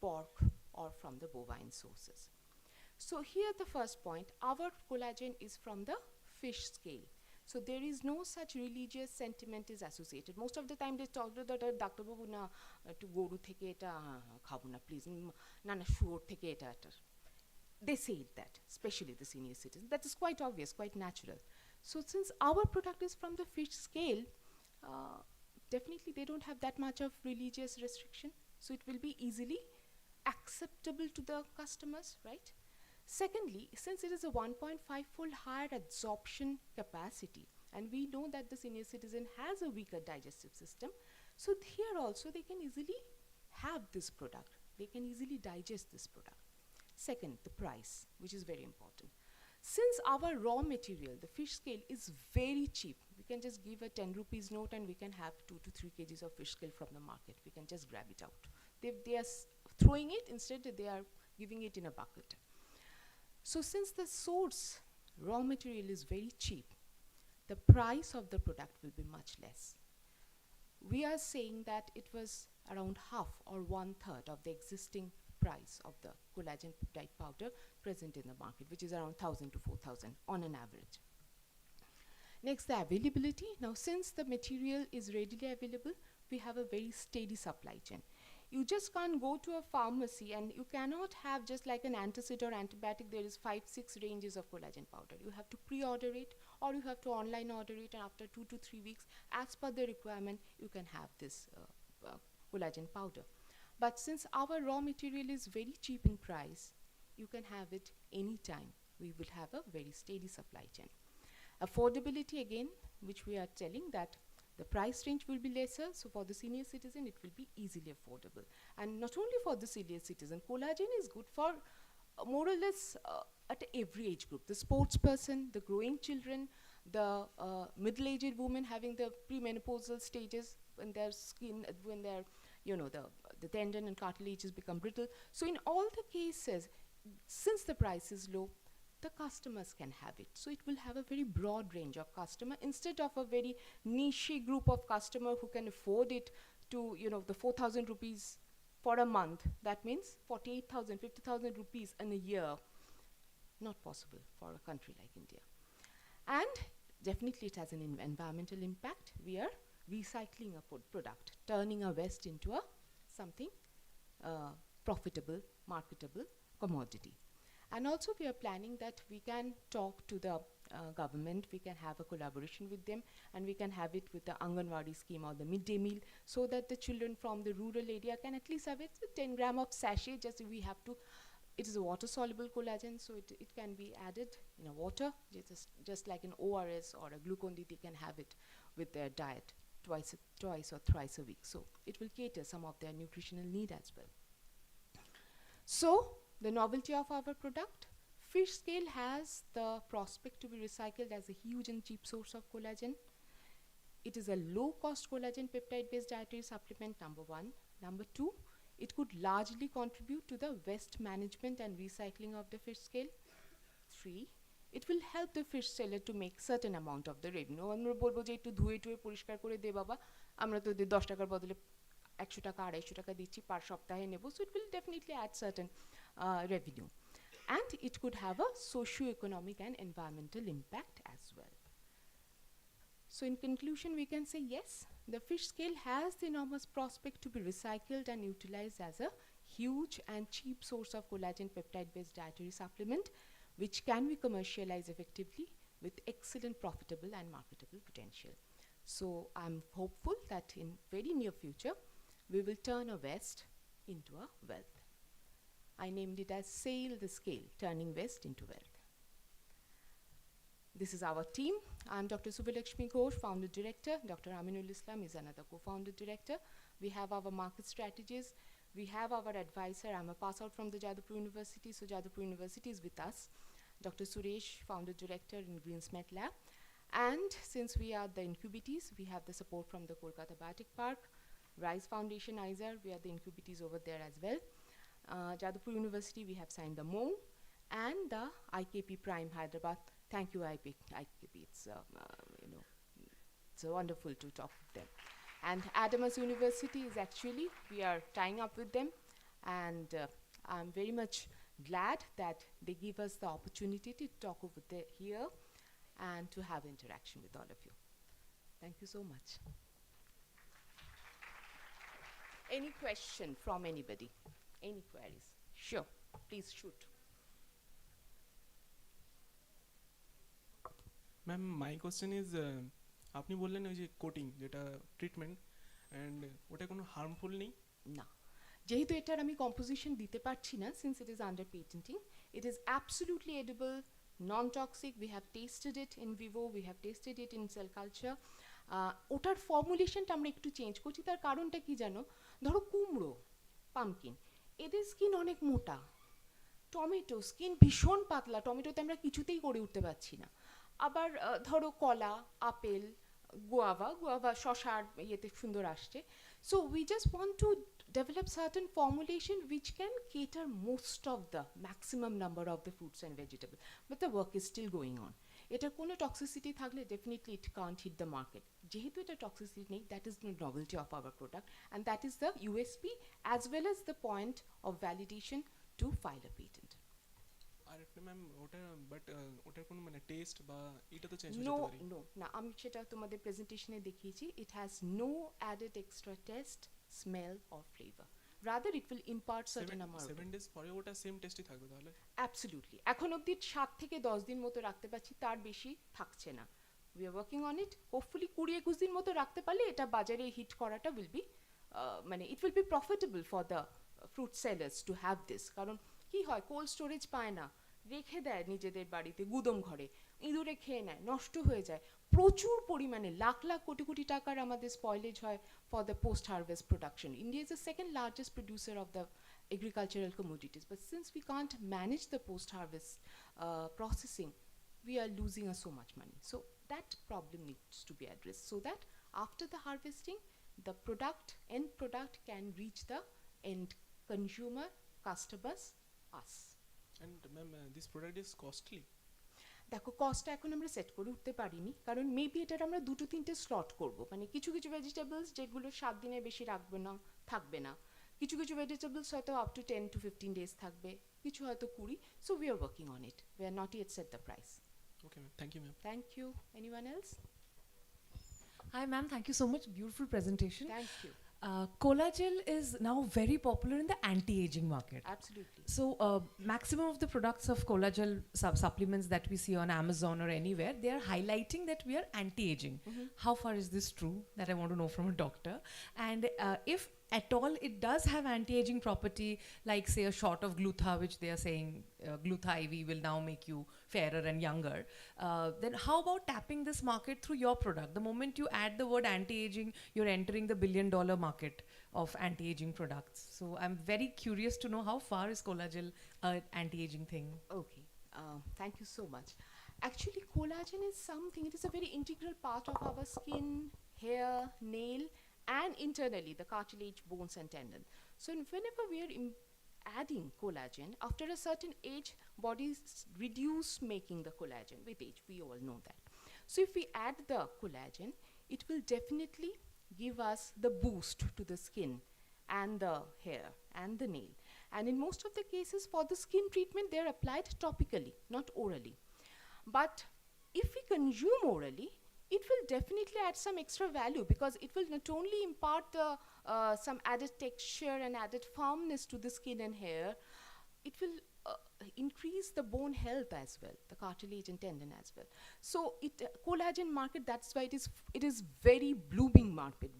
pork or from the bovine sources. So here the first point, our collagen is from the fish scale. So there is no such religious sentiment is associated. Most of the time they talk to that Dr. Babu na to goru theke eta khabo na please, na sure theke eta. They say that, especially the senior citizens. That is quite obvious, quite natural. So since our product is from the fish scale, definitely they don't have that much of religious restriction. So it will be easily acceptable to the customers, right? Secondly, since it is a 1.5-fold higher absorption capacity, and we know that the senior citizen has a weaker digestive system, so here also they can easily have this product. They can easily digest this product. Second, the price, which is very important. Since our raw material, the fish scale, is very cheap, we can just give a 10 rupees note and we can have 2 to 3 kgs of fish scale from the market. We can just grab it out. They are throwing it, instead they are giving it in a bucket. So since the source raw material is very cheap, the price of the product will be much less. We are saying that it was around half or 1/3 of the existing price of the collagen peptide powder present in the market, which is around 1000 to 4000 on an average. Next, the availability. Now since the material is readily available, we have a very steady supply chain. You just can't go to a pharmacy and you cannot have just like an antacid or antibiotic, there is 5-6 ranges of collagen powder. You have to pre-order it, or you have to online order it, and after 2 to 3 weeks, as per the requirement, you can have this collagen powder. But since our raw material is very cheap in price, you can have it anytime. We will have a very steady supply chain. Affordability, again, which we are telling that the price range will be lesser, so for the senior citizen it will be easily affordable. And not only for the senior citizen, collagen is good for more or less at every age group. The sports person, the growing children, the middle-aged women having the premenopausal stages, when their skin, when their, the tendon and cartilages become brittle. So in all the cases, since the price is low, the customers can have it. So it will have a very broad range of customer, instead of a very niche group of customer who can afford it to, the 4,000 rupees for a month. That means 48,000, 50,000 rupees in a year. Not possible for a country like India. And definitely it has an environmental impact. We are recycling a product, turning a waste into a something profitable, marketable commodity. And also we are planning that we can talk to the government, we can have a collaboration with them, and we can have it with the Anganwadi scheme or the midday meal, so that the children from the rural area can at least have it, 10 gram of sachet. Just we have to, it is a water soluble collagen, so it can be added in a water, just like an ORS or a Glucon-D, they can have it with their diet. twice or thrice a week. So it will cater some of their nutritional need as well. So the novelty of our product, fish scale has the prospect to be recycled as a huge and cheap source of collagen. It is a low cost collagen peptide based dietary supplement, number one. Number two, it could largely contribute to the waste management and recycling of the fish scale. Three, it will help the fish seller to make certain amount of the revenue. আমরা বলবো যে একটু ধুয়ে টুয়ে পরিষ্কার করে দে বাবা, আমরা তো 10 টাকার বদলে 100 টাকা 250 টাকা দিচ্ছি পার সপ্তাহে নেব. So it will definitely add certain revenue, and it could have a socio-economic and environmental impact as well. So in conclusion, we can say yes, the fish scale has the enormous prospect to be recycled and utilized as a huge and cheap source of collagen peptide-based dietary supplement, which can be commercialized effectively with excellent profitable and marketable potential. So I'm hopeful that in very near future, we will turn a waste into a wealth. I named it as Sail the Scale, turning waste into wealth. This is our team. I'm Dr. Subhalakshmi Ghosh, founder director. Dr. Aminul Islam is another co-founder director. We have our market strategies. We have our advisor. I'm a pass out from the Jadavpur University, so Jadavpur University is with us. Dr. Suresh, founder director in Greensmet Lab. And since we are the incubatees, we have the support from the Kolkata Biotic Park, Rise Foundation, ISAR, we are the incubatees over there as well. Jadavpur University, we have signed the MO, and the IKP Prime Hyderabad. Thank you, IKP. It's it's wonderful to talk with them. And Adamas University is actually, we are tying up with them, and I'm very much glad that they give us the opportunity to talk over there here and to have interaction with all of you. Thank you so much. Any question from anybody? Any queries? Sure, please shoot. Ma'am my question is, আপনি বললেন ওই যে coating যেটা treatment, and ওটা কোনো harmful নেই? না, যেহেতু এটার আমি কম্পোজিশন দিতে পারছি না, since it is under patenting, it is absolutely edible, non toxic. We have tested it in vivo, we have tested it in cell culture. ওটার ফর্মুলেশনটা আমরা একটু চেঞ্জ করছি. তার কারণটা কি জানো? ধরো কুমড়ো, পামকিন, এদের স্কিন অনেক মোটা, টমেটো স্কিন ভীষণ পাতলা, টমেটোতে আমরা কিছুতেই করে উঠতে পারছি না. আবার ধরো কলা, আপেল, গোয়াভা শশার ইয়েতে সুন্দর আসছে. So we just want to develop certain formulation which can cater most of the maximum number of the fruits and vegetables, but the work is still going on. এটার কোনো toxicity থাকলে definitely it can't hit the market. যেহেতু এটা toxicity নেই, that is the novelty of our product, and that is the USP as well as the point of validation to file a patent. আর একটা ma'am ওটা, but ওটার কোনো মানে test বা এটা তো চেঞ্জ No, হতে পারে? no, না, আমি সেটা তোমাদের প্রেজেন্টেশনে দেখিয়েছি. It has no added extra taste, smell or flavor. Rather it will impart certain amount. 7 days পরে ওটা সেম টেস্টই থাকবে তাহলে? Absolutely. এখন অবধি 7 থেকে 10 দিন মতো রাখতে পারছি, তার বেশি থাকছে না. We are working on it. Hopefully 20-21 দিন মতো রাখতে পারলে এটা বাজারে হিট করাটা will be মানে it will be profitable for the fruit sellers to have this. কারণ কি হয়, কোল্ড স্টোরেজ পায় না, রেখে দেয় নিজেদের বাড়িতে গুদম ঘরে, ইঁদুরে খেয়ে নেয়, নষ্ট হয়ে যায়. প্রচুর পরিমাণে লাখ লাখ কোটি কোটি টাকার আমাদের স্পয়েলেজ হয় for the post harvest production. India is the second largest producer of the agricultural commodities, but since we can't manage the post harvest processing, we are losing so much money. So that problem needs to be addressed so that after the harvesting the end product can reach the end consumer, customers, us. And ma'am this product is costly? দেখো, কস্টটা এখন আমরা set করে উঠতে পারিনি, কারণ maybe এটার আমরা 2-3টে slot করব. মানে কিছু কিছু ভেজিটেবলস যেগুলো 7 দিনের বেশি রাখবে না, থাকবে না. কিছু কিছু ভেজিটেবলস হয়তো আপ টু 10 to 15 ডেজ থাকবে, কিছু হয়তো 20. So we are working on it. We are not yet set the price. Okay ma'am, thank you ma'am. Thank you. Anyone else? Hi ma'am, thank you so much. Beautiful presentation. Thank you. Colagel is now very popular in the anti-aging market. Absolutely. So maximum of the products of Colagel supplements that we see on Amazon or anywhere, they are highlighting that we are anti-aging. How far is this true? That I want to know from a doctor. And if at all it does have anti-aging property, like say a shot of glutha, which they are saying glutha IV will now make you fairer and younger, then how about tapping this market through your product? The moment you add the word anti-aging, you're entering the $1 billion market of anti-aging products. So I'm very curious to know how far is Colagel anti-aging thing? Okay, thank you so much. Actually, collagen is something, it is a very integral part of our skin, hair, nail, and internally the cartilage, bones, and tendon. So, whenever we are adding collagen, after a certain age, bodies reduce making the collagen with age. We all know that. So, if we add the collagen, it will definitely give us the boost to the skin and the hair and the nail. And in most of the cases for the skin treatment, they are applied topically, not orally. But if we consume orally, it will definitely add some extra value, because it will not only impart the some added texture and added firmness to the skin and hair, it will increase the bone health as well, the cartilage and tendon as well. So collagen market, that's why it is very blooming market,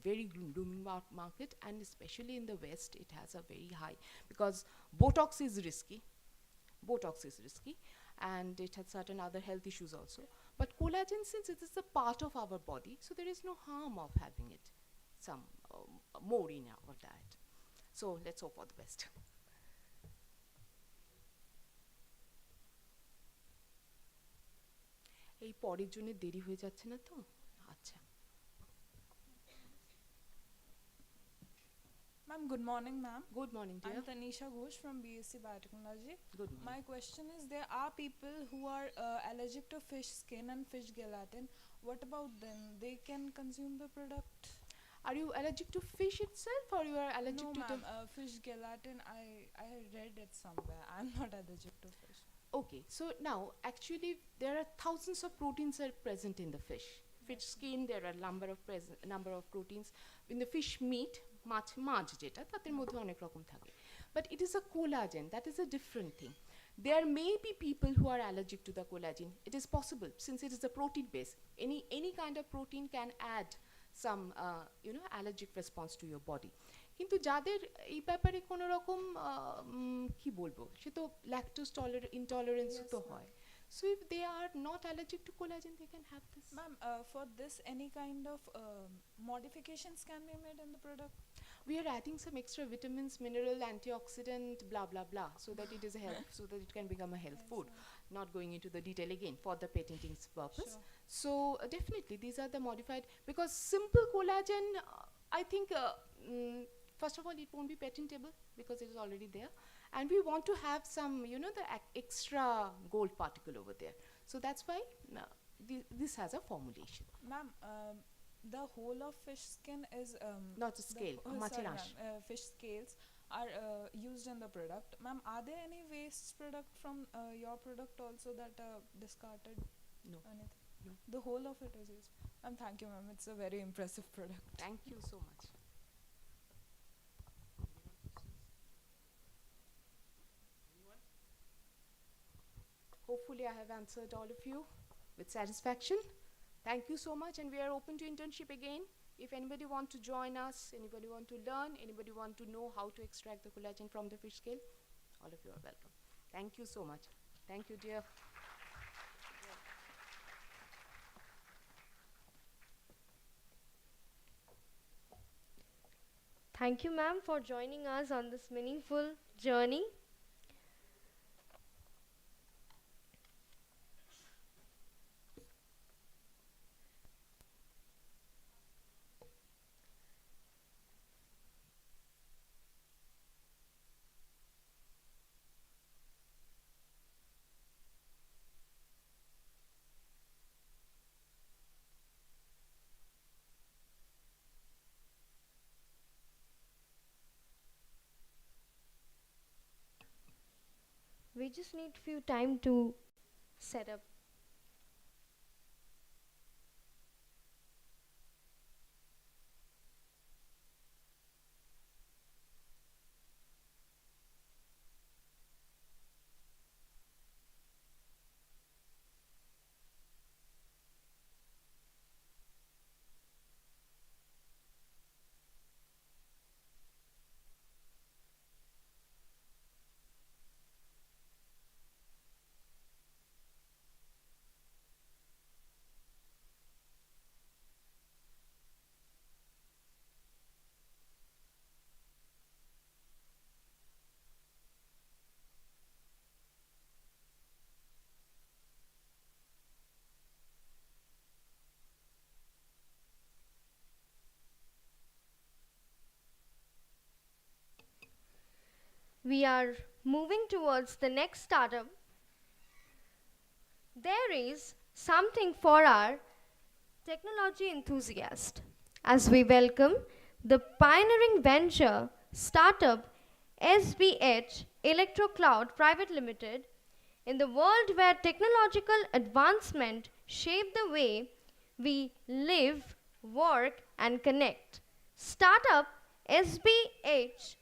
market, and especially in the West, it has a very high, because Botox is risky, and it has certain other health issues also. But collagen, since it is a part of our body, so there is no harm of having it some more in our diet. So let's hope for the best. এই পরের জন্য দেরি হয়ে যাচ্ছে না তো? আচ্ছা। Ma'am, good morning, ma'am. Good morning, dear. I'm Tanisha Ghosh from BSc Biotechnology. Good morning. My question is, there are people who are allergic to fish skin and fish gelatin. What about them? They can consume the product? Are you allergic to fish itself, or you are allergic No, to the... ma'am. Fish gelatin, I read it somewhere. I'm not allergic to fish. Okay, so now actually there are thousands of proteins are present in the fish. Fish skin, there are number of proteins. In the fish meat, মাছ যেটা তাদের মধ্যে অনেক রকম থাকে. But it is a collagen, that is a different thing. There may be people who are allergic to the collagen. It is possible, since it is a protein base. Any kind of protein can add some allergic response to your body. কিন্তু যাদের এই ব্যাপারে কোনো রকম কি বলবো, সে তো lactose intolerance তো হয়. So if they are not allergic to collagen, they can have this. Ma'am, for this, any kind of modifications can be made in the product? We are adding some extra vitamins, mineral, antioxidant, blah blah blah, so that it is a health, so that it can become a health food. Not going into the detail again for the patenting purpose. Sure. So definitely these are the modified, because simple collagen, I think first of all it won't be patentable because it is already there, and we want to have some the extra gold particle over there. So that's why this has a formulation. Ma'am, the whole of fish skin is Not a scale, sorry, ma'am, fish scales are used in the product. Ma'am, are there any waste product from your product also that are discarded? No. Anything? No. The whole of it is used. Ma'am, thank you, ma'am. It's a very impressive product. Thank you so much. Hopefully I have answered all of you with satisfaction. Thank you so much, and we are open to internship again. If anybody want to join us, anybody want to learn, anybody want to know how to extract the collagen from the fish scale, all of you are welcome. Thank you so much. Thank you, dear. Thank you, ma'am, for joining us on this meaningful journey. We just need few time to set up. we are moving towards the next startup, there is something for our technology enthusiast as we welcome the pioneering venture startup SBH Electrocloud Private Limited. In the world where technological advancement shape the way we live, work and connect, startup SBH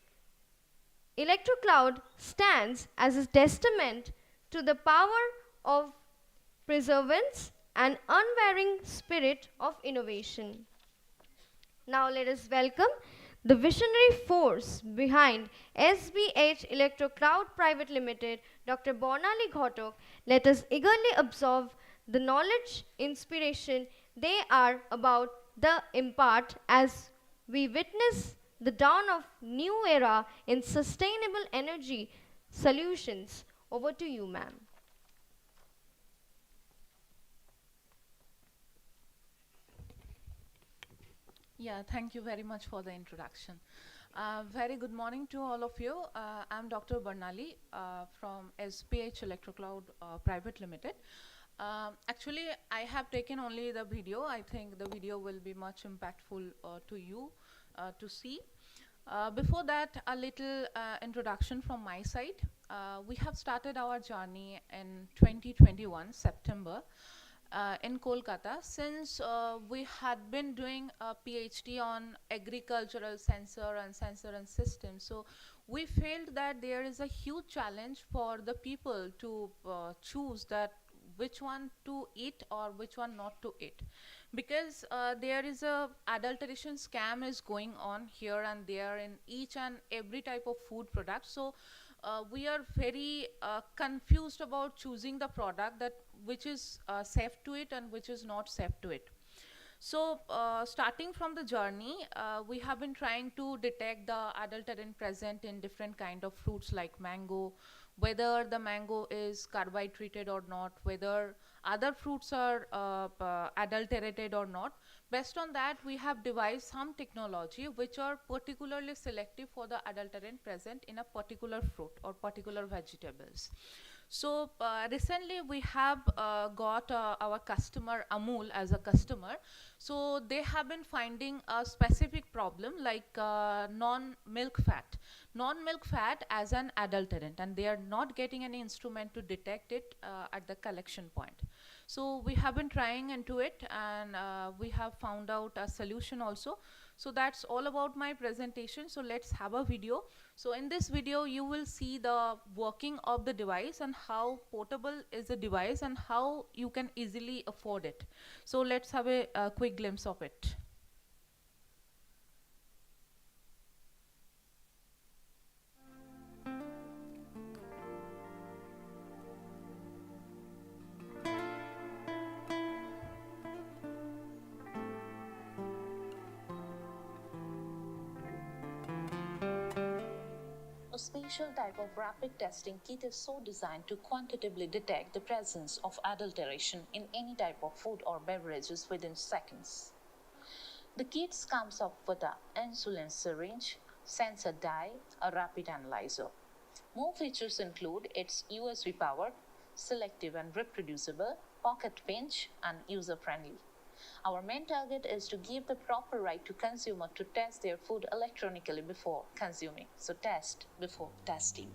Electrocloud stands as a testament to the power of perseverance and unwavering spirit of innovation. Now let us welcome the visionary force behind SBH Electrocloud Private Limited, Dr. Bornali Ghotok. Let us eagerly absorb the knowledge, inspiration they are about the impart as we witness the dawn of new era in sustainable energy solutions. Over to you, ma'am. Yeah, thank you very much for the introduction. Very good morning to all of you. I'm Dr. Barnali from SPH Electrocloud Private Limited. Actually, I have taken only the video. I think the video will be much impactful to you to see. Before that, a little introduction from my side. We have started our journey in 2021, September. In Kolkata, since we had been doing a PhD on agricultural sensor and systems, so we felt that there is a huge challenge for the people to choose that which one to eat or which one not to eat, because there is a adulteration scam is going on here and there in each and every type of food product. So we are very confused about choosing the product that which is safe to it and which is not safe to it. So starting from the journey, we have been trying to detect the adulterant present in different kind of fruits like mango, whether the mango is carbide treated or not, whether other fruits are adulterated or not. Based on that, we have devised some technology which are particularly selective for the adulterant present in a particular fruit or particular vegetables. So recently we have got our customer Amul as a customer. So they have been finding a specific problem like non-milk fat. Non-milk fat as an adulterant, and they are not getting any instrument to detect it at the collection point. So we have been trying into it, and we have found out a solution also. So that's all about my presentation. So let's have a video. So in this video, you will see the working of the device and how portable is the device and how you can easily afford it. So let's have a quick glimpse of it. A special type of rapid testing kit is so designed to quantitatively detect the presence of adulteration in any type of food or beverages within seconds. The kit comes up with an insulin syringe, sensor dye, a rapid analyzer. More features include its USB powered, selective and reproducible, pocket pinch, and user-friendly. Our main target is to give the proper right to consumer to test their food electronically before consuming. So test before testing.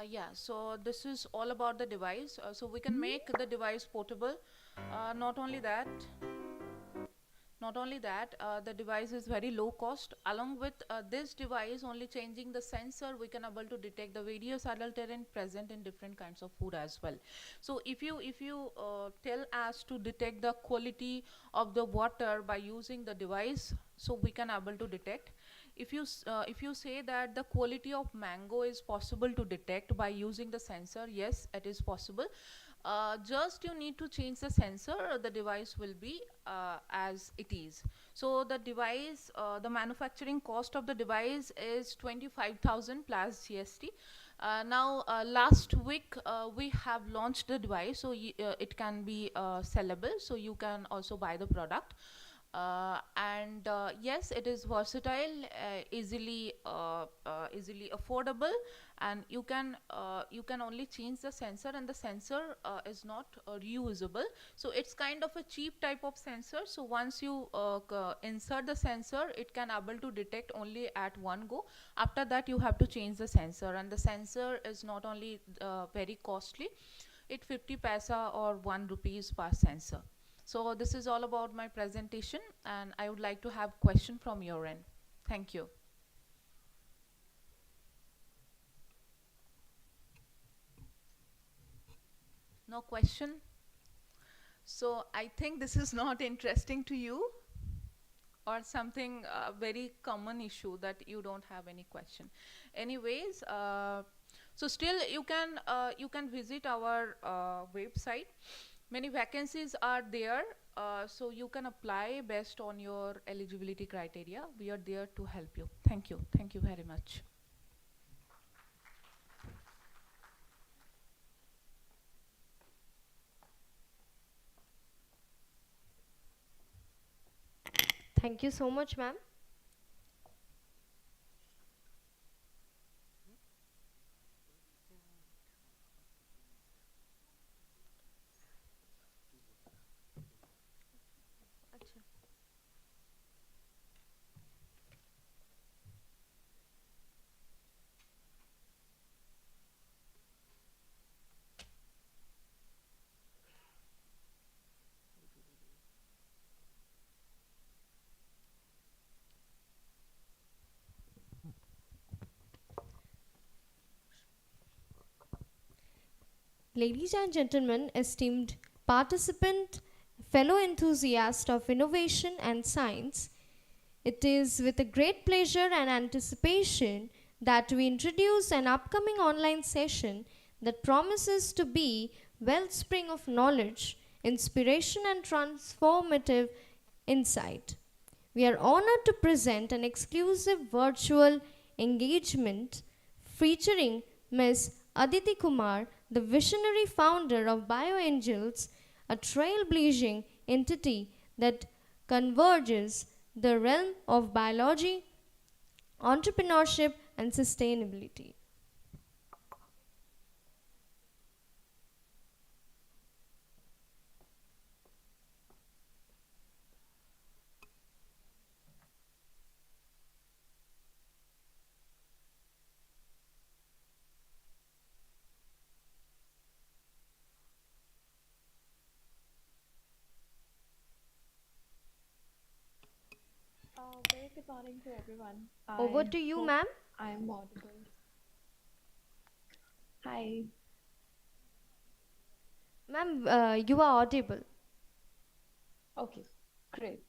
Yeah, so this is all about the device. So we can make the device portable. Not only that, the device is very low cost. Along with this device, only changing the sensor, we can able to detect the various adulterant present in different kinds of food as well. So if you tell us to detect the quality of the water by using the device, so we can able to detect. If you say that the quality of mango is possible to detect by using the sensor, yes, it is possible. Just you need to change the sensor, the device will be as it is. So the device, the manufacturing cost of the device is 25,000 plus GST. Now, last week we have launched the device, so it can be sellable, so you can also buy the product. And yes, it is versatile, easily affordable, and you can only change the sensor, and the sensor is not reusable. So it's kind of a cheap type of sensor. So once you insert the sensor, it can able to detect only at one go. After that, you have to change the sensor, and the sensor is not only very costly. It 50 paisa or 1 rupees per sensor. So this is all about my presentation, and I would like to have question from your end. Thank you. No question? So I think this is not interesting to you, or something very common issue that you don't have any question. Anyways, so still you can visit our website. Many vacancies are there, so you can apply based on your eligibility criteria. We are there to help you. Thank you very much. Thank you so much, ma'am. Ladies and gentlemen, esteemed participant, fellow enthusiast of innovation and science, it is with a great pleasure and anticipation that we introduce an upcoming online session that promises to be wellspring of knowledge, inspiration and transformative insight. We are honored to present an exclusive virtual engagement featuring Ms. Aditi Kumar, the visionary founder of BioAngels, a trailblazing entity that converges the realm of biology, entrepreneurship, and sustainability. Very good morning to everyone. Over I to you, hope ma'am. I am audible. Hi. Ma'am, you are audible. Okay, great.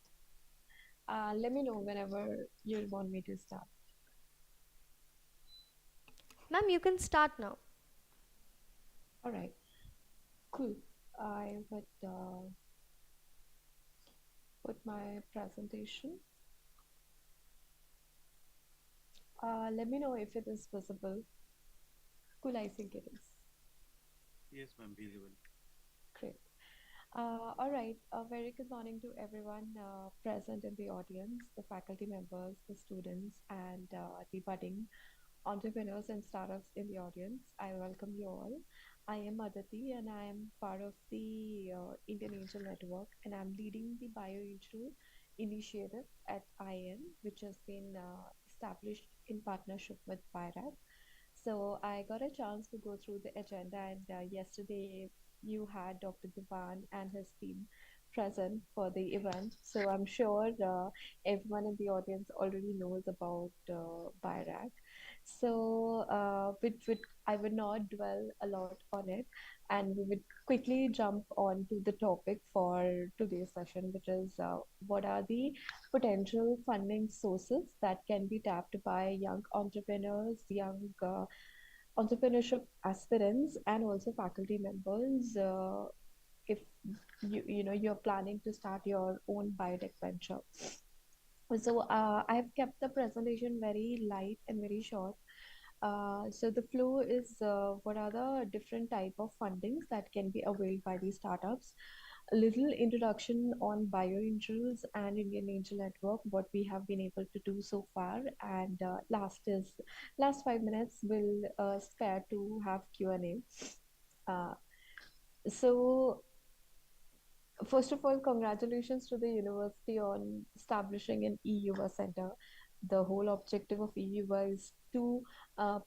Let me know whenever you want me to start. Ma'am, you can start now. All right, cool. I would put my presentation. Let me know if it is visible. Cool, I think it is. Yes, ma'am, visible. Great. All right. A very good morning to everyone present in the audience, the faculty members, the students, and the budding entrepreneurs and startups in the audience. I welcome you all. I am Aditi and I am part of the Indian Angel Network, and I'm leading the BioAngel initiative at IN, which has been established in partnership with BIRAC. So I got a chance to go through the agenda, and yesterday you had Dr. Divan and his team present for the event. So I'm sure everyone in the audience already knows about BIRAC. So I would not dwell a lot on it, and we would quickly jump on to the topic for today's session, which is what are the potential funding sources that can be tapped by young entrepreneurs, young entrepreneurship aspirants and also faculty members, if you're planning to start your own biotech venture. So I've kept the presentation very light and very short. So the flow is what are the different type of fundings that can be availed by these startups. A little introduction on bioangels and Indian Angel Network, what we have been able to do so far, and last 5 minutes will spare to have Q&A. So first of all, congratulations to the university on establishing an E-Yuva center. The whole objective of E-Yuva is to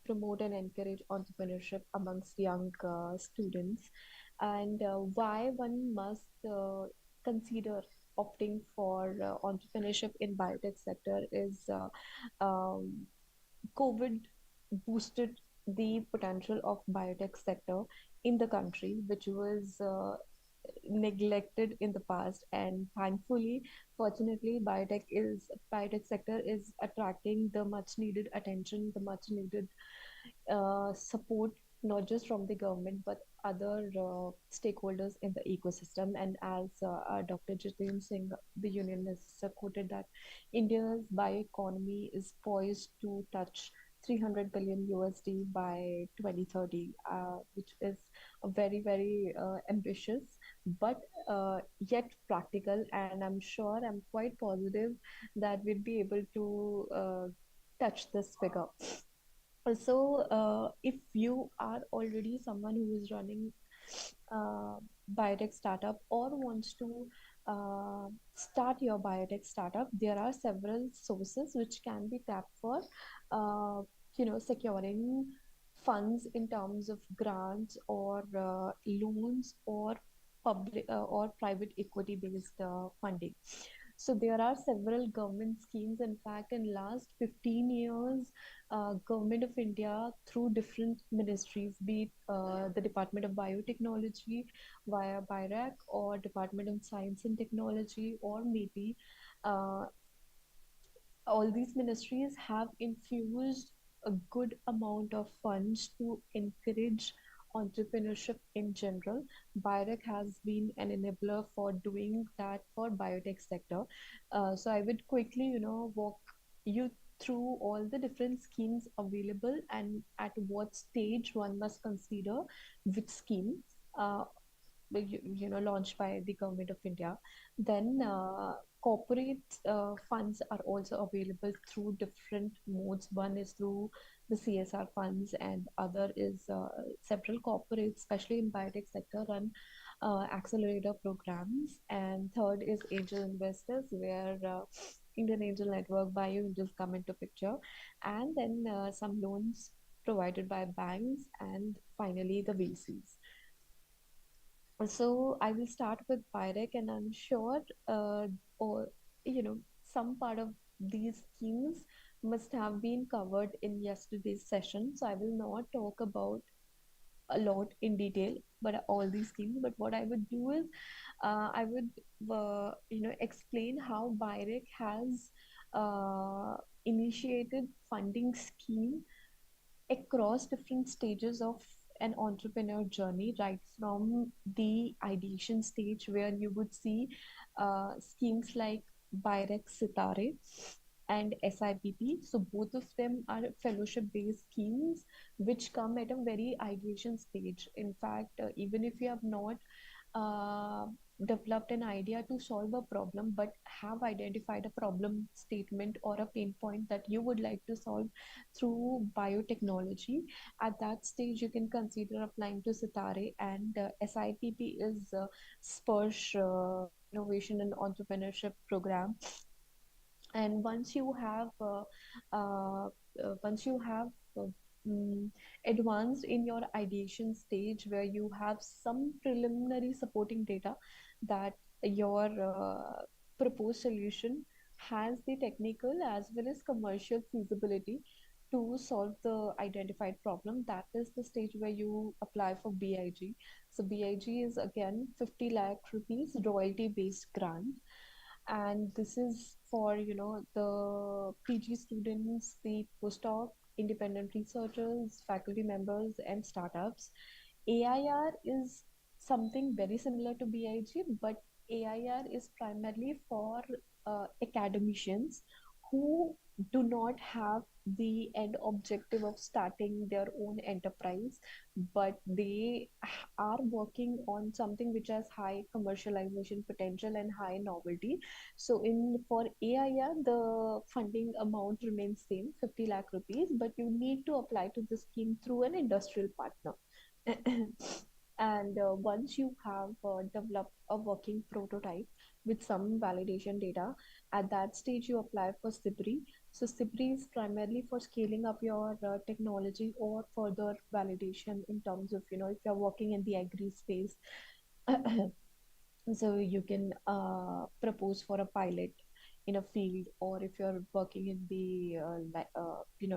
promote and encourage entrepreneurship amongst young students. And why one must consider opting for entrepreneurship in biotech sector is COVID boosted the potential of biotech sector in the country, which was neglected in the past, and thankfully, fortunately, biotech sector is attracting the much needed attention, the much needed support, not just from the government but other stakeholders in the ecosystem. And as Dr. Jiten Singh, the union minister, quoted that India's bioeconomy is poised to touch 300 billion USD by 2030, which is a very, very ambitious, but yet practical. And I'm sure, I'm quite positive that we'll be able to touch this figure. Also, if you are already someone who is running uh, biotech startup or wants to start your biotech startup, there are several sources which can be tapped for, uh, securing funds in terms of grants or loans or public or private equity based funding. So there are several government schemes. In fact, in last 15 years, Government of India through different ministries, be it the Department of Biotechnology via BIRAC, or Department of Science and Technology, or maybe uh, all these ministries have infused a good amount of funds to encourage entrepreneurship in general. BIREC has been an enabler for doing that for biotech sector. So I would quickly, walk you through all the different schemes available and at what stage one must consider which scheme. Uh, launched by the government of India. Then corporate funds are also available through different modes. One is through the CSR funds, and other is several corporates, especially in biotech sector, run accelerator programs. And third is angel investors, where Indian Angel Network, Bio Angels come into picture, and then some loans provided by banks, and finally the VCs. So I will start with BIREC, and I'm sure, or some part of these schemes must have been covered in yesterday's session. So I will not talk about a lot in detail, but all these schemes. But what I would do is, I would, explain how BIREC has initiated funding scheme across different stages of an entrepreneur journey, right from the ideation stage, where you would see schemes like Birex Sitare and SIPP. So both of them are fellowship-based schemes which come at a very ideation stage. In fact, even if you have not uh, developed an idea to solve a problem, but have identified a problem statement or a pain point that you would like to solve through biotechnology, at that stage you can consider applying to Sitare. And SIPP is Spursh Innovation and Entrepreneurship Program. And once you have uh, mm, advanced in your ideation stage, where you have some preliminary supporting data that your proposed solution has the technical as well as commercial feasibility to solve the identified problem, that is the stage where you apply for BIG. So BIG is again 50 lakh rupees royalty based grant, and this is for the PG students, the postdoc independent researchers, faculty members, and startups. AIR is something very similar to BIG, but AIR is primarily for academicians who do not have the end objective of starting their own enterprise, but they are working on something which has high commercialization potential and high novelty. So in for AIR, the funding amount remains same, 50 lakh rupees, but you need to apply to the scheme through an industrial partner. And once you have developed a working prototype with some validation data, at that stage you apply for SIBRI. So SIBRI is primarily for scaling up your technology or further validation in terms of, if you're working in the agri space. So you can propose for a pilot in a field, or if you're working in the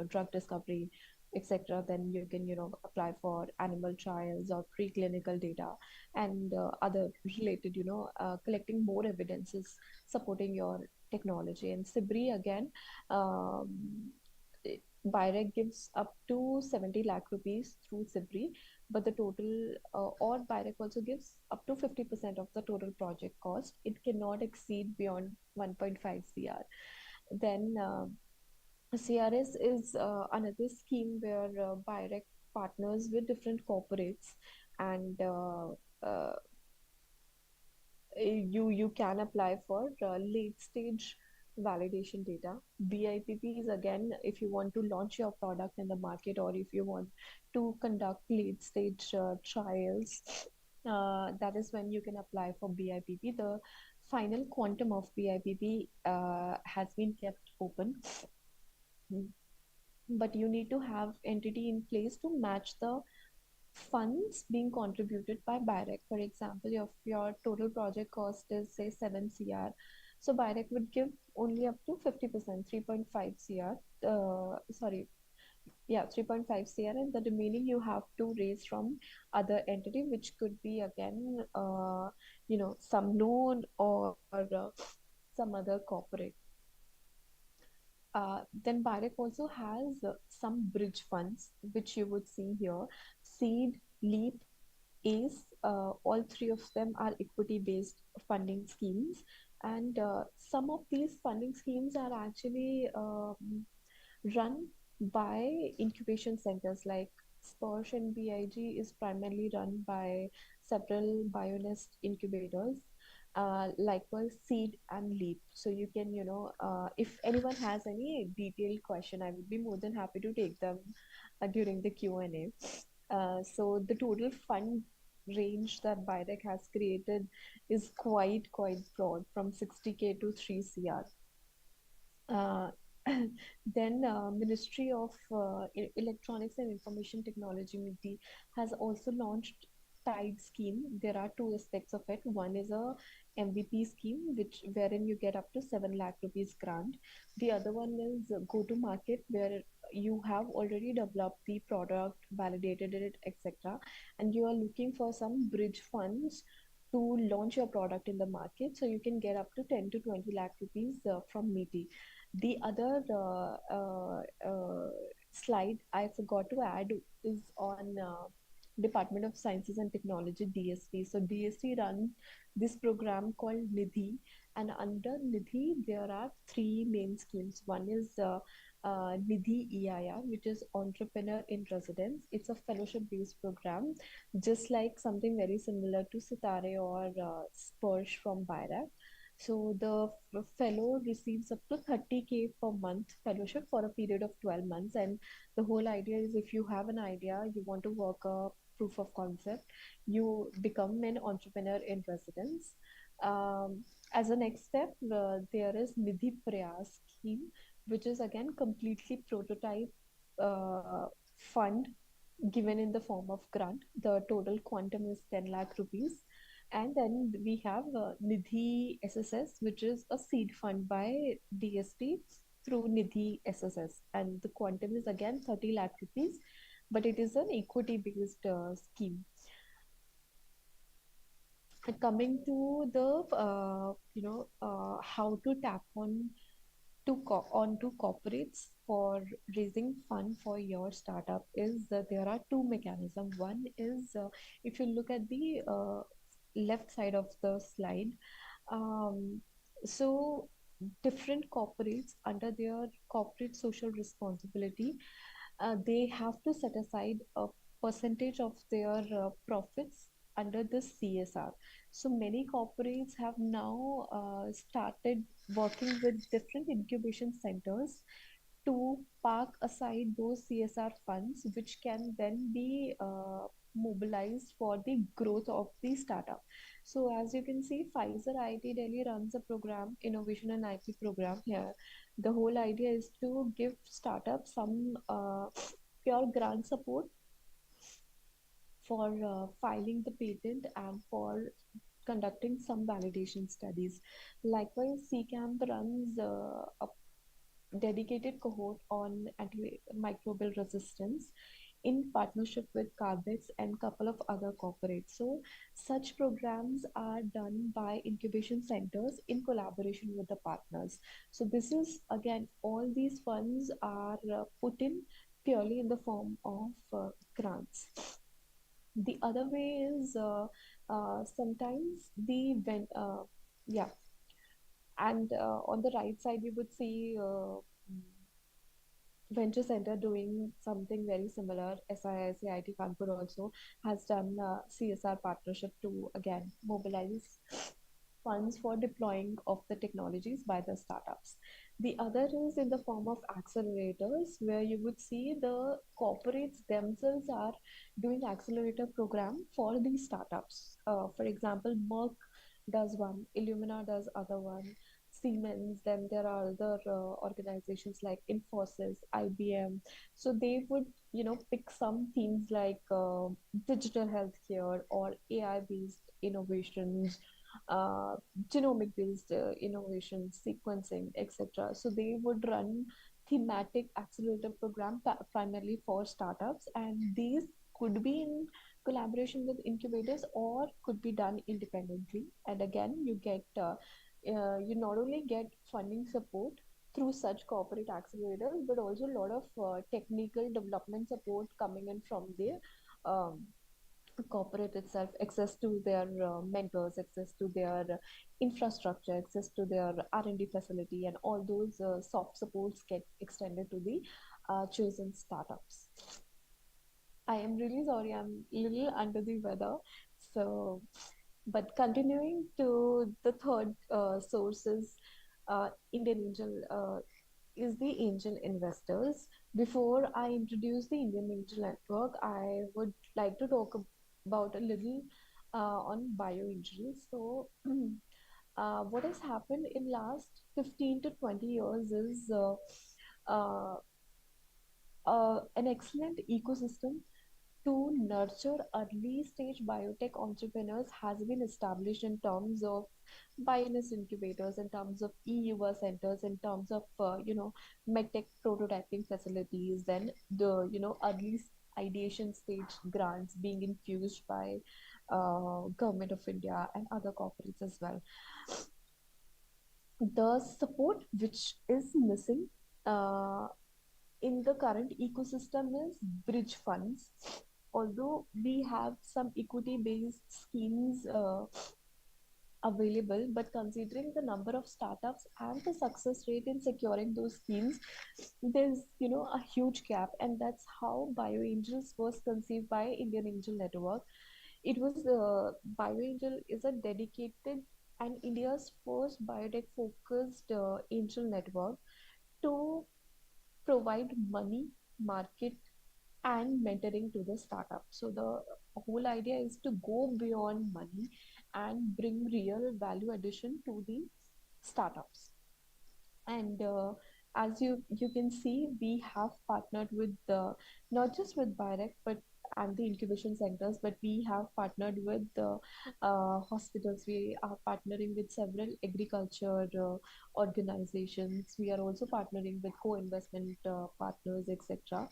drug discovery, etc., then you can apply for animal trials or preclinical data and other related, collecting more evidences supporting your technology. And SIBRI again, um, BIREC gives up to 70 lakh rupees through SIBRI, but the total, or BIREC also gives up to 50% of the total project cost. It cannot exceed beyond 1.5 CR. Then CRS is another scheme where BIREC partners with different corporates, and uh, you can apply for late stage validation data. BIPP is again if you want to launch your product in the market, or if you want to conduct late stage trials, that is when you can apply for BIPP. The final quantum of BIPP has been kept open. But you need to have entity in place to match the funds being contributed by BIREC. For example, if your total project cost is say 7 CR, so BIREC would give only up to 50%, 3.5 CR. Sorry, yeah, 3.5 CR, and the remaining you have to raise from other entity, which could be again, some loan or some other corporate. Then BIREC also has some bridge funds, which you would see here: Seed, LEAP, ACE. All three of them are equity-based funding schemes, and some of these funding schemes are actually run by incubation centers. Like SPERSH and BIG is primarily run by several Bionest incubators. Likewise, Seed and Leap. So you can, if anyone has any detailed question, I would be more than happy to take them during the Q&A. So the total fund range that BIREC has created is quite broad, from 60K to 3 CR. Then Ministry of Electronics and Information Technology MITI has also launched TIDE scheme. There are two aspects of it. One is a MVP scheme, which wherein you get up to 7 lakh rupees grant. The other one is go to market, where you have already developed the product, validated it, etc., and you are looking for some bridge funds to launch your product in the market. So you can get up to 10 to 20 lakh rupees from MITI. The other slide I forgot to add is on Department of Sciences and Technology, DST. So DST run this program called Nidhi, and under Nidhi there are three main schemes. One is Nidhi EIR, which is Entrepreneur in Residence. It's a fellowship-based program, just like something very similar to Sitare or Spursh from BIRAC. So the fellow receives up to 30K per month fellowship for a period of 12 months. And the whole idea is, if you have an idea, you want to work a proof of concept, you become an entrepreneur in residence. As a next step, there is Nidhi Prayas scheme, which is again completely prototype fund given in the form of grant. The total quantum is 10 lakh rupees. And then we have Nidhi SSS, which is a seed fund by DST through Nidhi SSS. And the quantum is again 30 lakh rupees, but it is an equity-based scheme. Coming to the, how to tap on onto corporates for raising fund for your startup is that there are two mechanisms. One is if you look at the left side of the slide, um, so different corporates under their corporate social responsibility, they have to set aside a percentage of their profits under the CSR. So many corporates have now started working with different incubation centers to park aside those CSR funds, which can then be mobilized for the growth of the startup. So as you can see, Pfizer IT Delhi runs a program, innovation and IP program here. The whole idea is to give startups some pure grant support for filing the patent and for conducting some validation studies. Likewise, CCAMP runs a dedicated cohort on antimicrobial resistance in partnership with Carbex and couple of other corporates. So such programs are done by incubation centers in collaboration with the partners. So this is again, all these funds are put in purely in the form of grants. The other way is sometimes yeah, and on the right side we would see venture center doing something very similar. SIIT Kanpur also has done CSR partnership to again mobilize funds for deploying of the technologies by the startups. The other is in the form of accelerators, where you would see the corporates themselves are doing accelerator program for these startups. For example, Merck does one, Illumina does other one, Siemens, then there are other organizations like Infosys, IBM. So they would, pick some themes like digital healthcare or AI-based innovations, uh, genomic-based innovation, sequencing, etc. So they would run thematic accelerator program primarily for startups, and these could be in collaboration with incubators or could be done independently. And again, you not only get funding support through such corporate accelerators, but also a lot of technical development support coming in from the um, corporate itself, access to their mentors, access to their infrastructure, access to their R&D facility, and all those soft supports get extended to the chosen startups. I am really sorry, I'm a little under the weather. So, but continuing to the third sources, Indian angel is the angel investors. Before I introduce the Indian Angel Network, I would like to talk about a little on bio angels. So, what has happened in last 15 to 20 years is uh, an excellent ecosystem to nurture early stage biotech entrepreneurs has been established in terms of Bioness incubators, in terms of E-Yuva centers, in terms of medtech prototyping facilities, then the early ideation stage grants being infused by government of India and other corporates as well. The support which is missing uh, in the current ecosystem is bridge funds. Although we have some equity based schemes available, but considering the number of startups and the success rate in securing those schemes, there's a huge gap. And that's how BioAngels was conceived by Indian Angel Network. It was BioAngel is a dedicated and India's first biotech focused angel network to provide money, market, and mentoring to the startup. So the whole idea is to go beyond money and bring real value addition to the startups. And as you can see, we have partnered with not just with Birect, but and the incubation centers, but we have partnered with hospitals. We are partnering with several agriculture organizations. We are also partnering with co-investment partners, etc.,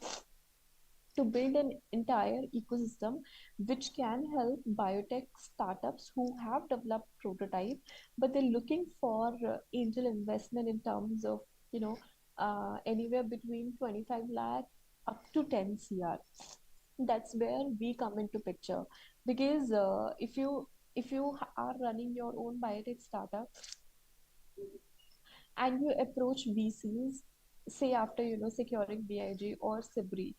to build an entire ecosystem which can help biotech startups who have developed prototype, but they're looking for angel investment in terms of you know anywhere between 25 lakh up to 10 cr. That's where we come into picture, because if you are running your own biotech startup and you approach VCs, say after securing BIG or SIBRI,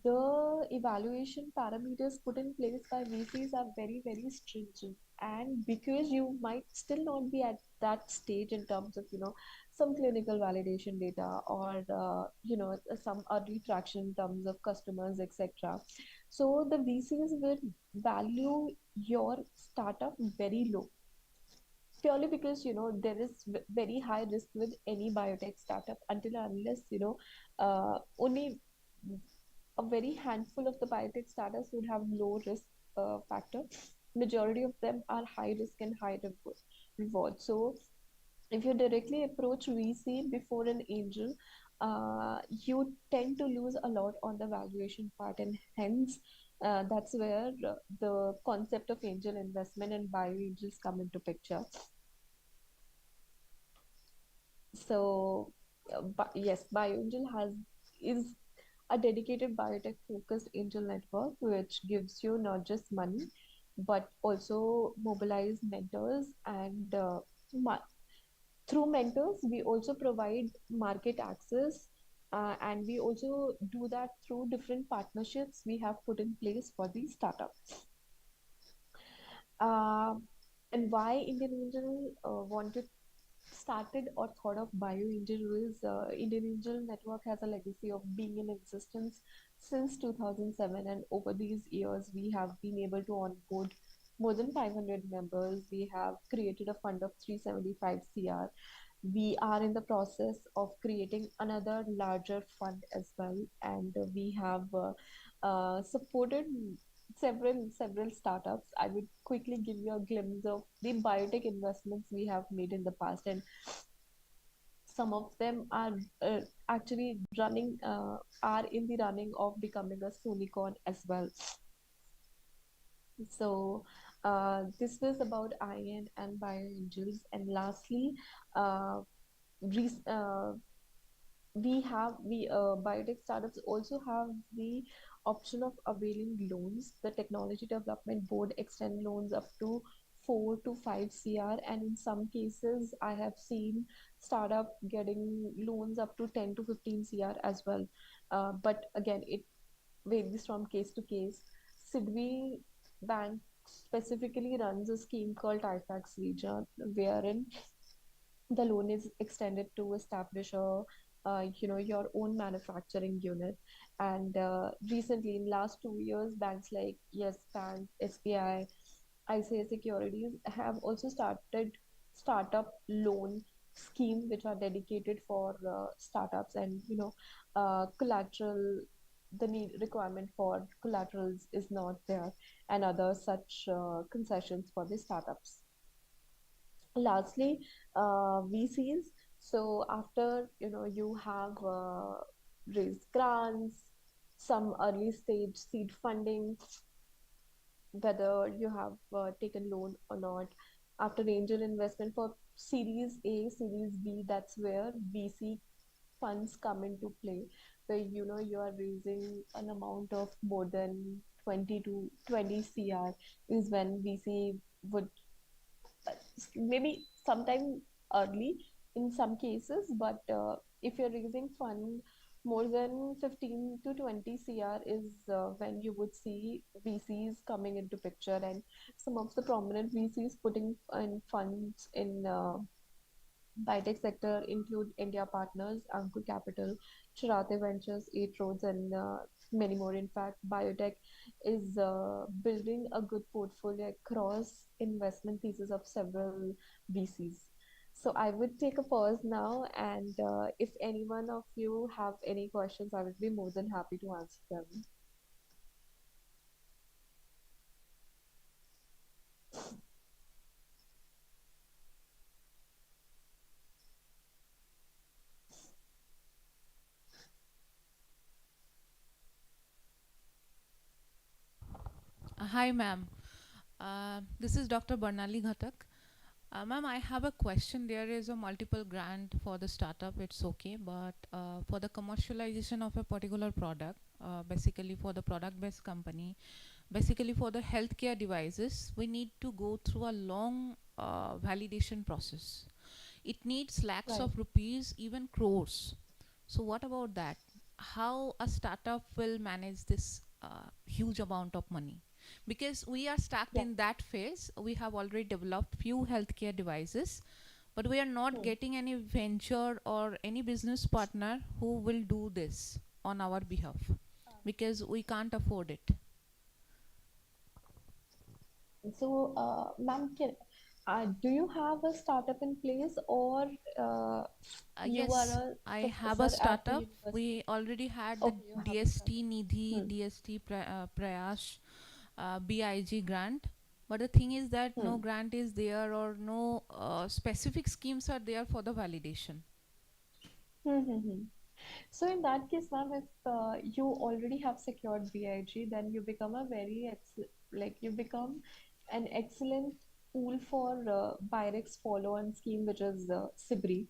the evaluation parameters put in place by VCs are very, very stringent. And because you might still not be at that stage in terms of, some clinical validation data, or, some early traction in terms of customers, etc. So the VCs will value your startup very low, purely because there is very high risk with any biotech startup, until and unless only a very handful of the biotech startups would have low risk factor. Majority of them are high risk and high reward. So if you directly approach VC before an angel, you tend to lose a lot on the valuation part, and hence that's where the concept of angel investment and bio angels come into picture. So, yes, BioAngel is a dedicated biotech focused angel network which gives you not just money but also mobilize mentors, and through mentors we also provide market access, and we also do that through different partnerships we have put in place for these startups. Uh, and why Indian Angel wanted started or thought of BioAngel is, Indian Angel Network has a legacy of being in existence since 2007, and over these years, we have been able to onboard more than 500 members. We have created a fund of 375 CR. We are in the process of creating another larger fund as well, and we have supported several startups. I would quickly give you a glimpse of the biotech investments we have made in the past, and some of them are actually running are in the running of becoming a Sunicorn as well. So this was about IN and BioAngels. And lastly, uh, re- uh, we biotech startups also have the option of availing loans. The Technology Development Board extend loans up to 4 to 5 CR, and in some cases I have seen startup getting loans up to 10 to 15 CR as well. But again, it varies from case to case. Sidvi Bank specifically runs a scheme called IFAX region, wherein the loan is extended to establish your own manufacturing unit. And recently, in last 2 years, banks like Yes Bank, SBI, ICICI Securities have also started startup loan scheme which are dedicated for startups, and collateral, the need requirement for collaterals is not there, and other such concessions for the startups. Lastly, VCs. So after you have raised grants, some early stage seed funding, whether you have taken loan or not, after angel investment for Series A, Series B, that's where VC funds come into play, where you are raising an amount of more than 20 to 20 CR is when VC would, maybe sometime early in some cases, but if you're raising fund more than 15 to 20 CR is when you would see VCs coming into picture. And some of the prominent VCs putting in funds in biotech sector include India Partners, Ankur Capital, Charate Ventures, Eight Roads, and many more. In fact, biotech is building a good portfolio across investment thesis of several VCs. So I would take a pause now, and if any one of you have any questions, I would be more than happy to answer them. Hi, ma'am. This is Dr. Barnali Ghatak. Ma'am, I have a question. There is a multiple grant for the startup, it's okay, but for the commercialization of a particular product, basically for the product based company, basically for the healthcare devices, we need to go through a long validation process. It needs lakhs Right. of rupees, even crores. So, what about that? How a startup will manage this huge amount of money? Because we are stuck Yeah. in that phase. We have already developed few healthcare devices, but we are not Hmm. getting any venture or any business partner who will do this on our behalf because we can't afford it. So, ma'am, do you have a startup in place, or uh, you are Yes, a I have a professor at the startup. university? We already had the Okay, you have a DST startup. Nidhi, Hmm. DST Prayash, BIG grant. But the thing is that no Hmm. grant is there or no specific schemes are there for the validation. Hmm. Hmm. Hmm. So in that case, ma'am, if you already have secured BIG, then you become a like you become an excellent pool for Byrex follow-on scheme, which is SIBRI.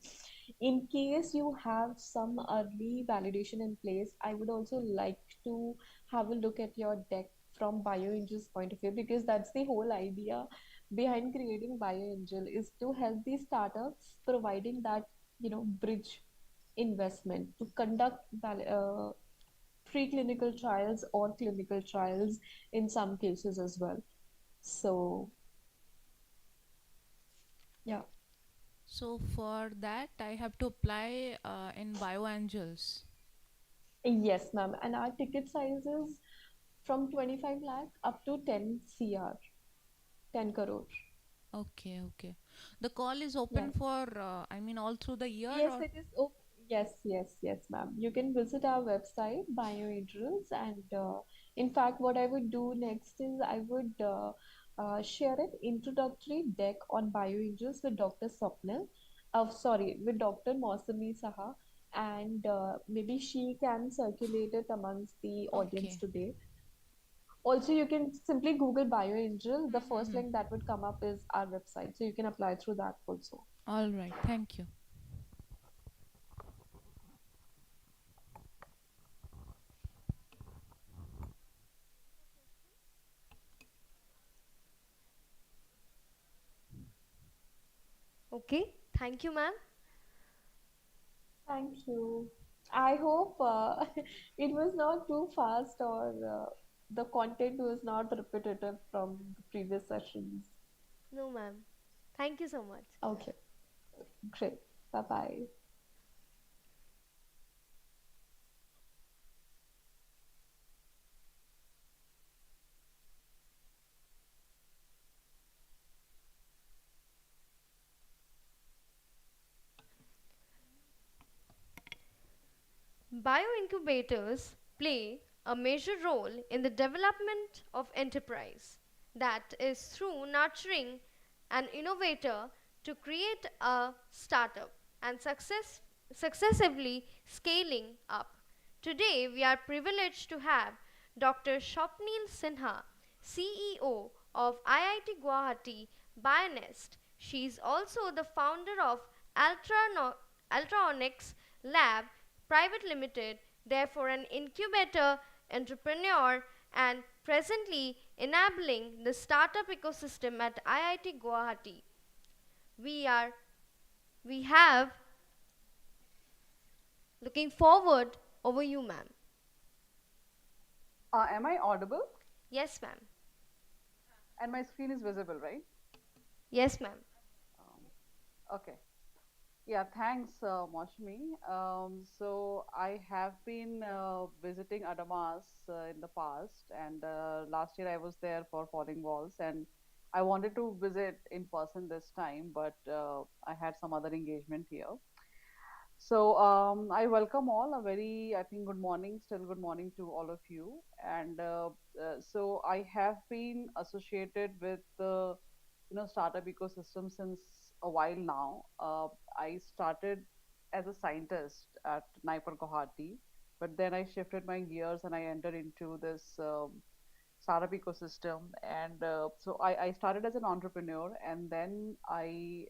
In case you have some early validation in place, I would also like to have a look at your deck from BioAngel's point of view, because that's the whole idea behind creating BioAngel, is to help these startups providing that, bridge investment to conduct preclinical trials or clinical trials in some cases as well. So, yeah. So for that, I have to apply in BioAngels. Yes, ma'am. And our ticket size is from 25 lakh up to 10 CR, 10 crore. Okay, okay. The call is open Yeah. for, I mean, all through the year Yes, or? it is. Oh, yes, yes, yes, ma'am. You can visit our website, BioAngels, and in fact, what I would do next is I would share an introductory deck on BioAngels with Dr. Swapnil, sorry, with Dr. Mausami Saha, and maybe she can circulate it amongst the audience Okay. today. Also, you can simply Google BioAngel. The first Mhm. link that would come up is our website, so you can apply through that also. All right, thank you. Okay, thank you, ma'am. Thank you. I hope it was not too fast, or the content was not repetitive from the previous sessions. No, ma'am. Thank you so much. Okay, great. Bye bye. Bioincubators play a major role in the development of enterprise. That is through nurturing an innovator to create a startup and successively scaling up. Today, we are privileged to have Dr. Shopnil Sinha, CEO of IIT Guwahati Bionest. She is also the founder of Ultronics Lab Private Limited, therefore an incubator entrepreneur and presently enabling the startup ecosystem at IIT Guwahati. We are we have looking forward over you, ma'am. Am I audible? Yes, ma'am. And my screen is visible, right? Yes, ma'am. Okay. Yeah, thanks, Moshmi. So I have been visiting Adamas in the past, and last year I was there for Falling Walls, and I wanted to visit in person this time, but I had some other engagement here. So I welcome all. A very, I think, good morning, still good morning to all of you. And so I have been associated with the, startup ecosystem since a while now. I started as a scientist at Naipur Guwahati, but then I shifted my gears and I entered into this startup ecosystem. And so I started as an entrepreneur, and then I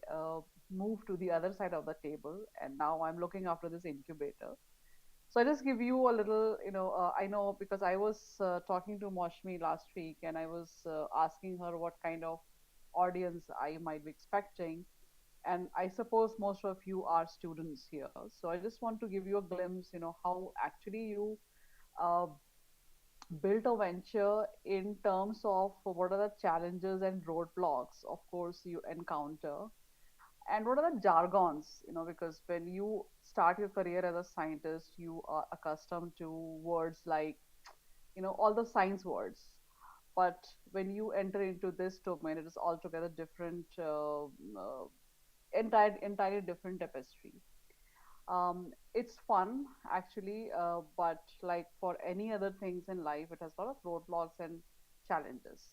moved to the other side of the table, and now I'm looking after this incubator. So I just give you a little, I know because I was talking to Moshmi last week, and I was asking her what kind of audience I might be expecting. And I suppose most of you are students here. So I just want to give you a glimpse, how actually you uh, built a venture in terms of what are the challenges and roadblocks, of course, you encounter, and what are the jargons, because when you start your career as a scientist, you are accustomed to words like, all the science words. But when you enter into this domain, it is altogether different, entirely different tapestry. It's fun actually, but like for any other things in life, it has a lot of roadblocks and challenges.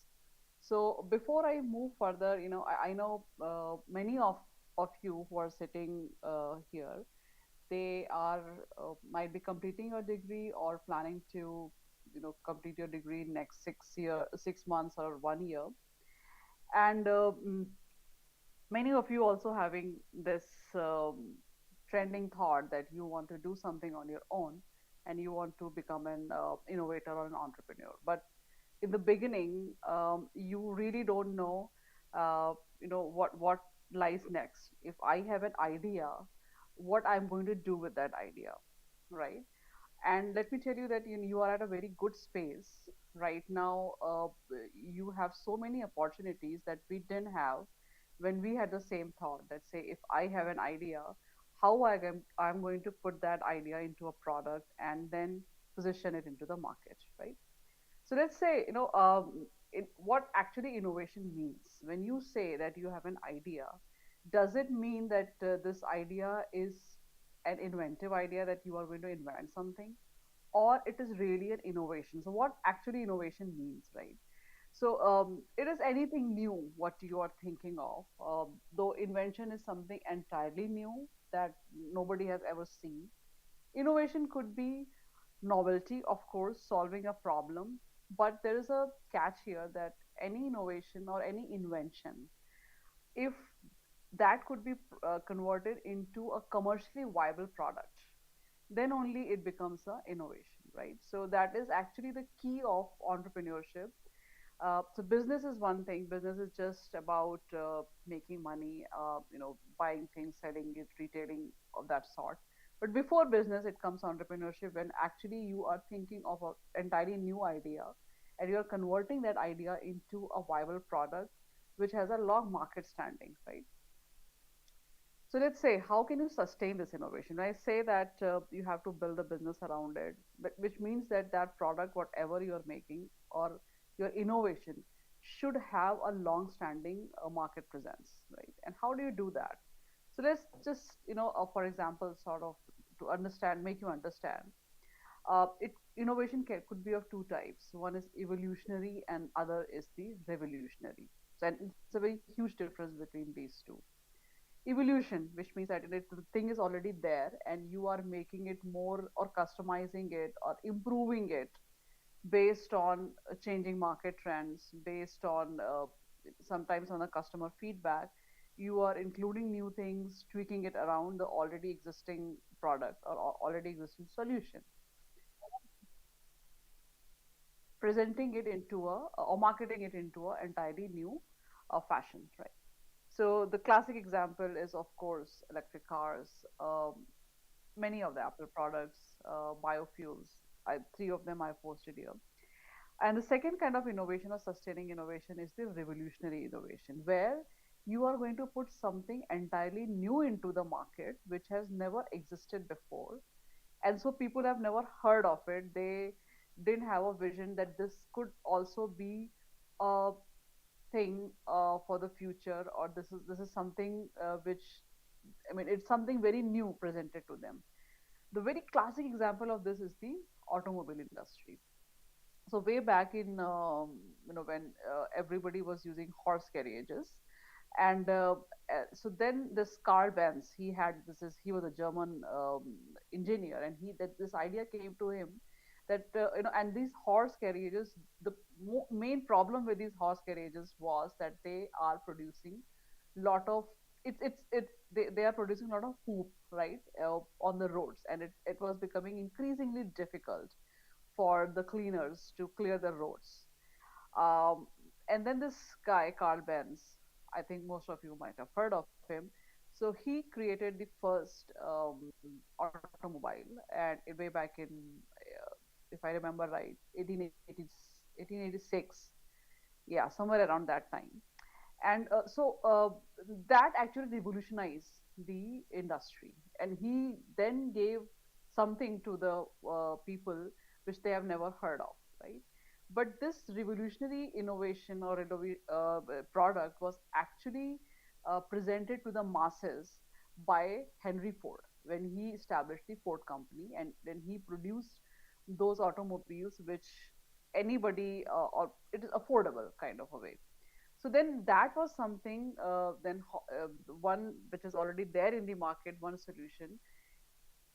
So before I move further, I know many of you who are sitting here, they are might be completing your degree or planning to, complete your degree in next 6 year, 6 months or 1 year, and many of you also having this trending thought that you want to do something on your own and you want to become an innovator or an entrepreneur. But in the beginning, you really don't know, what lies next. If I have an idea, what I'm going to do with that idea, right? And let me tell you that you are at a very good space right now. You have so many opportunities that we didn't have when we had the same thought. That say, if I have an idea, how I'm going to put that idea into a product and then position it into the market, right? So let's say, what actually innovation means. When you say that you have an idea, does it mean that this idea is an inventive idea, that you are going to invent something, or it is really an innovation? So what actually innovation means, right? So it is anything new what you are thinking of, though invention is something entirely new that nobody has ever seen. Innovation could be novelty, of course, solving a problem, but there is a catch here that any innovation or any invention, if that could be converted into a commercially viable product, then only it becomes a innovation, right? So that is actually the key of entrepreneurship. So business is one thing. Business is just about making money, buying things, selling it, retailing, of that sort. But before business, it comes entrepreneurship, when actually you are thinking of an entirely new idea and you are converting that idea into a viable product which has a long market standing, right? So let's say, how can you sustain this innovation? I say that you have to build a business around it, but which means that that product, whatever you're making, or your innovation, should have a long-standing market presence, right? And how do you do that? So let's just, for example, sort of to understand, make you understand. Innovation could be of two types. One is evolutionary, and other is the revolutionary. So, and it's a very huge difference between these two. Evolution, which means that the thing is already there and you are making it more, or customizing it, or improving it based on changing market trends, based on sometimes on the customer feedback. You are including new things, tweaking it around the already existing product or already existing solution, presenting it into a, or marketing it into a entirely new fashion, right? So the classic example is, of course, electric cars, many of the Apple products, biofuels. Three of them I posted here. And the second kind of innovation or sustaining innovation is the revolutionary innovation, where you are going to put something entirely new into the market which has never existed before. And so people have never heard of it. They didn't have a vision that this could also be a thing for the future, or this is something which, I mean, it's something very new presented to them. The very classic example of this is the automobile industry. So way back in, when everybody was using horse carriages, and so then this Carl Benz, he was a German engineer, and he that this idea came to him that and these horse carriages, the main problem with these horse carriages was that they are producing lot of they are producing a lot of poop, right, on the roads, and it was becoming increasingly difficult for the cleaners to clear the roads. um, and then this guy Carl Benz, I think most of you might have heard of him. So he created the first automobile, and way back in, if I remember right, 1886, yeah, somewhere around that time. And that actually revolutionized the industry, and he then gave something to the people which they have never heard of, right? But this revolutionary innovation or product was actually presented to the masses by Henry Ford when he established the Ford company, and then he produced those automobiles which anybody or it is affordable kind of a way. So then that was something, one which is already there in the market, one solution.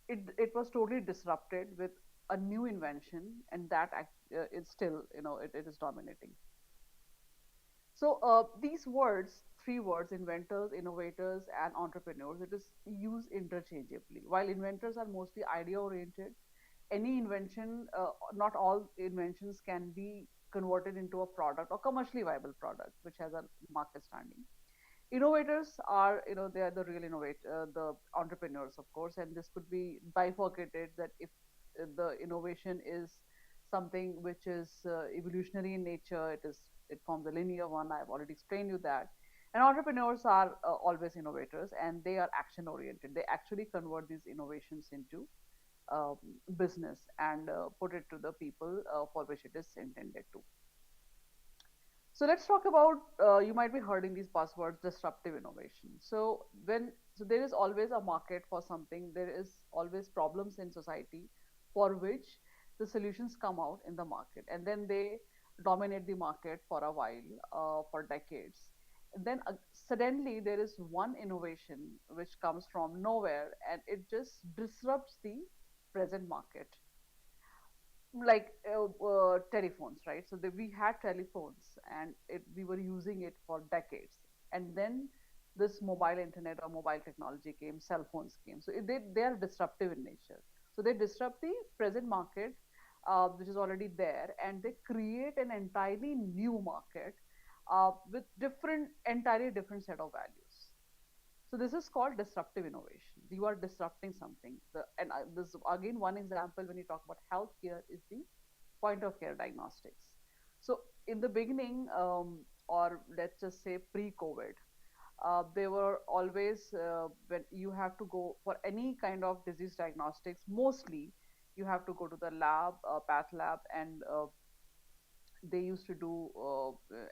It was totally disrupted with a new invention, and that is still, it is dominating. So these words, three words, inventors, innovators, and entrepreneurs, it is used interchangeably. While inventors are mostly idea oriented, any invention, not all inventions can be converted into a product or commercially viable product, which has a market standing. Innovators are, they are the real innovator, the entrepreneurs, of course, and this could be bifurcated that if the innovation is something which is evolutionary in nature, it forms a linear one. I've already explained you that. And entrepreneurs are always innovators, and they are action oriented. They actually convert these innovations into um, business and put it to the people for which it is intended to. So let's talk about, you might be hearing these buzzwords, disruptive innovation. So there is always a market for something. There is always problems in society for which the solutions come out in the market, and then they dominate the market for a while, for decades. And then suddenly there is one innovation which comes from nowhere, and it just disrupts the present market, like telephones, right? So we had telephones, and we were using it for decades, and then this mobile internet or mobile technology came, cell phones came. So they are disruptive in nature. So they disrupt the present market, which is already there, and they create an entirely new market with entirely different set of values. So this is called disruptive innovation. You are disrupting something. This again one example when you talk about healthcare is the point of care diagnostics. So in the beginning, or let's just say pre-COVID, they were always when you have to go for any kind of disease diagnostics. Mostly, you have to go to the lab, path lab, and they used to do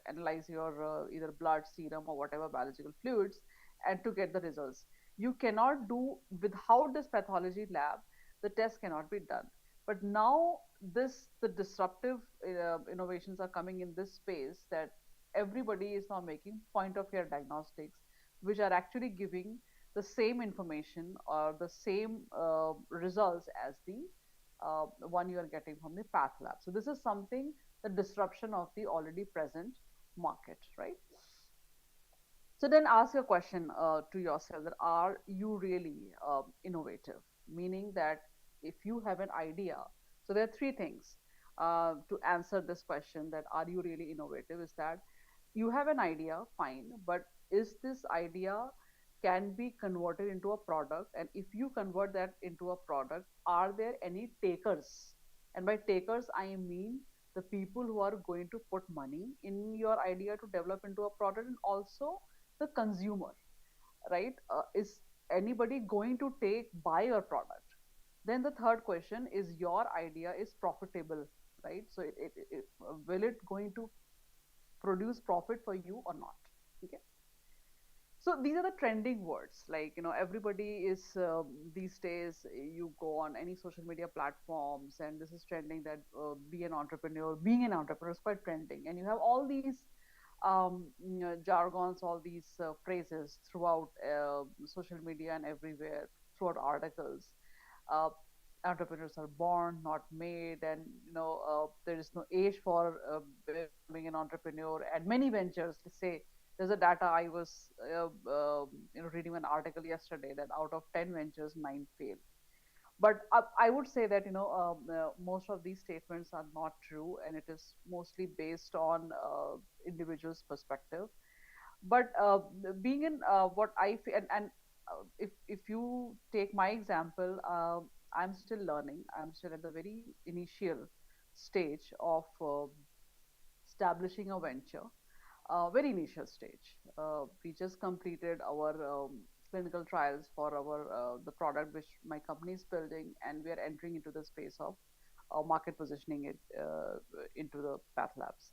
analyze your either blood, serum, or whatever biological fluids, and to get the results. You cannot do without this pathology lab. The test cannot be done. But now the disruptive innovations are coming in this space, that everybody is now making point of care diagnostics, which are actually giving the same information or the same results as the one you are getting from the path lab. So this is something, the disruption of the already present market, right? So then ask your question to yourself, that are you really innovative? Meaning that if you have an idea, so there are three things to answer this question, that are you really innovative, is that you have an idea, fine, but is this idea can be converted into a product? And if you convert that into a product, are there any takers? And by takers, I mean the people who are going to put money in your idea to develop into a product, and also the consumer, right? Is anybody going to buy your product? Then the third question is, your idea is profitable, right? So will it going to produce profit for you or not? Okay. So these are the trending words, like, everybody is these days, you go on any social media platforms, and this is trending, that be an entrepreneur, being an entrepreneur is quite trending, and you have all these jargons, all these phrases throughout social media and everywhere, throughout articles. Uh, entrepreneurs are born, not made, and there is no age for becoming an entrepreneur. And many ventures, let's say, there's a data I was reading an article yesterday that out of 10 ventures, 9 fail. But I would say that most of these statements are not true, and it is mostly based on individuals' perspective. But being in what I feel, and if you take my example, I'm still learning. I'm still at the very initial stage of establishing a venture, very initial stage. We just completed our clinical trials for our the product which my company is building, and we are entering into the space of market positioning it into the path labs.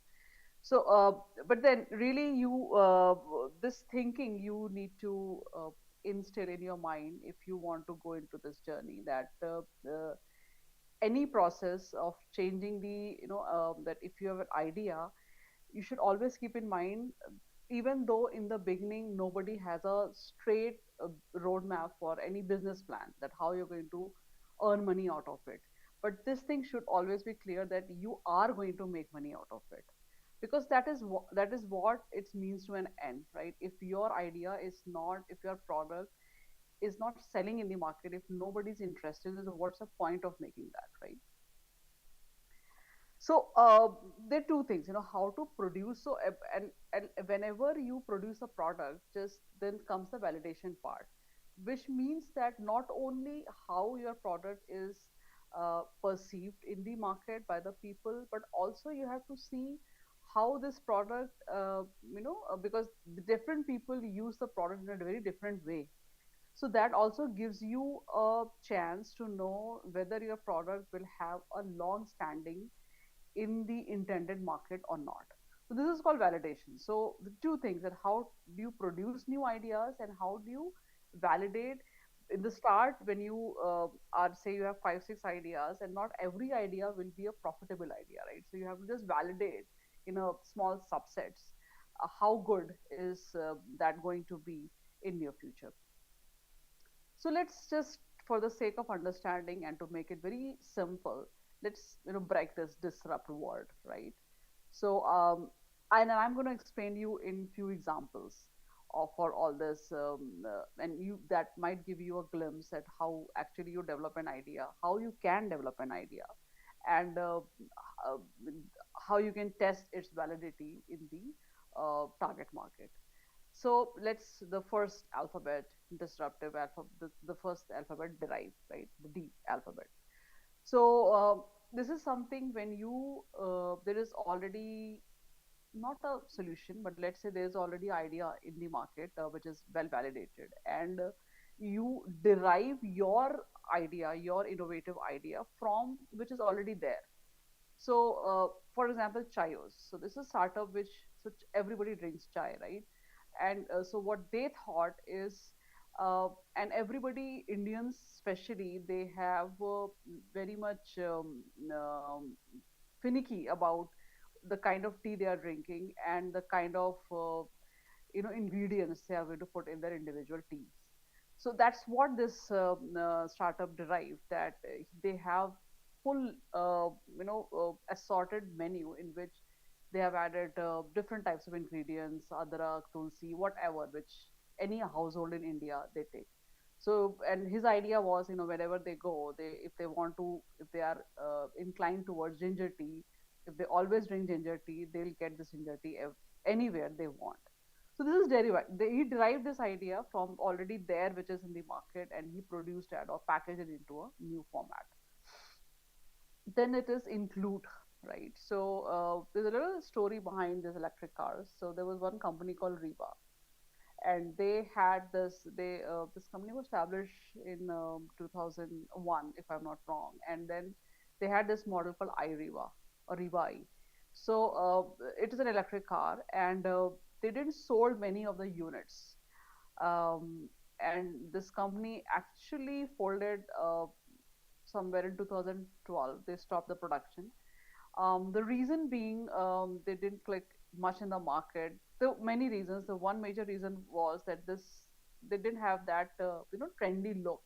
So, but then really this thinking you need to instill in your mind if you want to go into this journey, that any process of changing that if you have an idea, you should always keep in mind, even though in the beginning nobody has a straight roadmap for any business plan, that how you're going to earn money out of it. But this thing should always be clear that you are going to make money out of it, because that is what it means to an end, right? If your idea is not, if your product is not selling in the market, if nobody's interested, then what's the point of making that, right? So there are two things, how to produce. So and whenever you produce a product, just then comes the validation part, which means that not only how your product is perceived in the market by the people, but also you have to see how this product, because the different people use the product in a very different way. So that also gives you a chance to know whether your product will have a long standing in the intended market or not. So this is called validation. So the two things, that how do you produce new ideas and how do you validate. In the start, when you are, say you have 5 6 ideas, and not every idea will be a profitable idea, right? So you have to just validate in a small subsets how good is that going to be in near future. So let's just, for the sake of understanding and to make it very simple, let's break this disrupt word, right? So and I'm going to explain you in few examples of for all this, and you that might give you a glimpse at how actually you develop an idea, how you can develop an idea, and uh, how you can test its validity in the target market. So let's, the first alphabet, disruptive alphabet, the first alphabet, derive, right? The D alphabet. So this is something when you there is already not a solution, but let's say there's already idea in the market which is well validated, and you derive your idea, your innovative idea from which is already there. So for example, chayos. So this is a startup which, so everybody drinks chai, right? And so what they thought is, and everybody, Indians especially, they have very much finicky about the kind of tea they are drinking and the kind of ingredients they are going to put in their individual teas. So that's what this startup derived, that they have full assorted menu in which they have added different types of ingredients, adrak, tulsi, whatever, which any household in India they take. So, and his idea was, wherever they go, they, if they want to, if they are inclined towards ginger tea, if they always drink ginger tea, they'll get this ginger tea anywhere they want. So this is derived. He derived this idea from already there, which is in the market, and he produced it or packaged it into a new format. Then it is include, right? So there's a little story behind these electric cars. So there was one company called Riva, and they had this. This company was established in 2001, if I'm not wrong, and then they had this model called iRiva or Riva I. So it is an electric car, and they didn't sold many of the units. Um, and this company actually folded somewhere in 2012. They stopped the production. The reason being, they didn't click much in the market. There were many reasons. The one major reason was that this, they didn't have that trendy look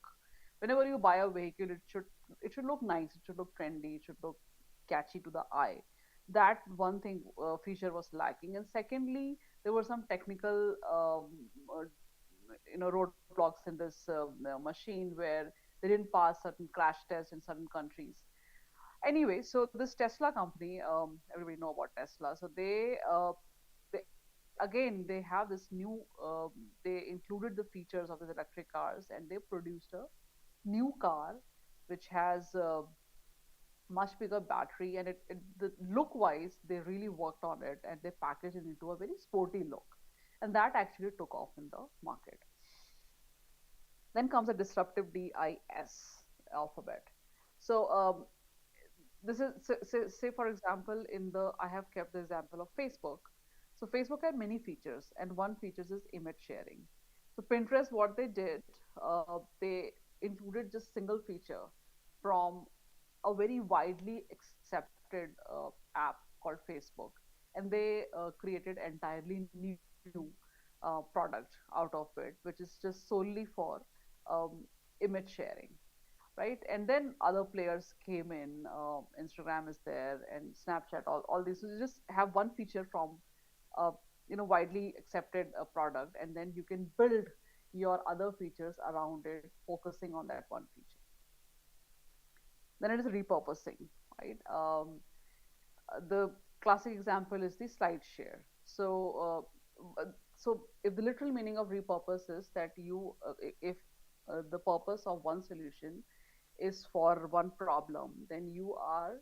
whenever you buy a vehicle, it should look nice, it should look trendy, it should look catchy to the eye. That one thing feature was lacking. And secondly, there were some technical roadblocks in this machine where they didn't pass certain crash tests in certain countries. Anyway, so this Tesla company, everybody know about Tesla. So they again they have this new. They included the features of these electric cars, and they produced a new car which has much bigger battery, and the look wise they really worked on it, and they packaged it into a very sporty look, and that actually took off in the market. Then comes a disruptive DIS alphabet. So this is say for example, in the I have kept the example of Facebook. So Facebook had many features, and one features is image sharing. So Pinterest, what they did, they included just single feature from a very widely accepted app called Facebook, and they created entirely new product out of it, which is just solely for um, image sharing, right? And then other players came in. Instagram is there, and Snapchat. All these. So you just have one feature from uh, widely accepted product, and then you can build your other features around it, focusing on that one feature. Then it is repurposing, right? The classic example is the slide share. So if the literal meaning of repurpose is that if the purpose of one solution is for one problem, then you are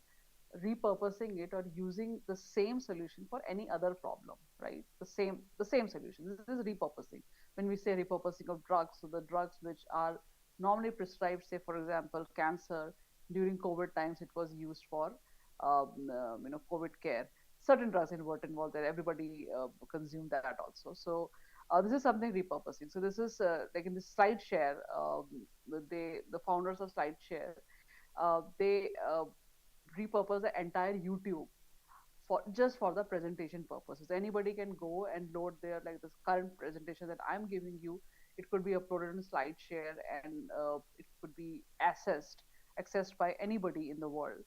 repurposing it or using the same solution for any other problem, right? The same solution. This is repurposing. When we say repurposing of drugs, so the drugs which are normally prescribed, say for example, cancer, during COVID times, it was used for COVID care. Certain drugs were involved there. Everybody consumed that also. So this is something repurposing. So this is like in the SlideShare, the founders of SlideShare, they repurpose the entire YouTube for just for the presentation purposes. Anybody can go and load their, like, this current presentation that I'm giving you. It could be uploaded in SlideShare, and it could be accessed by anybody in the world,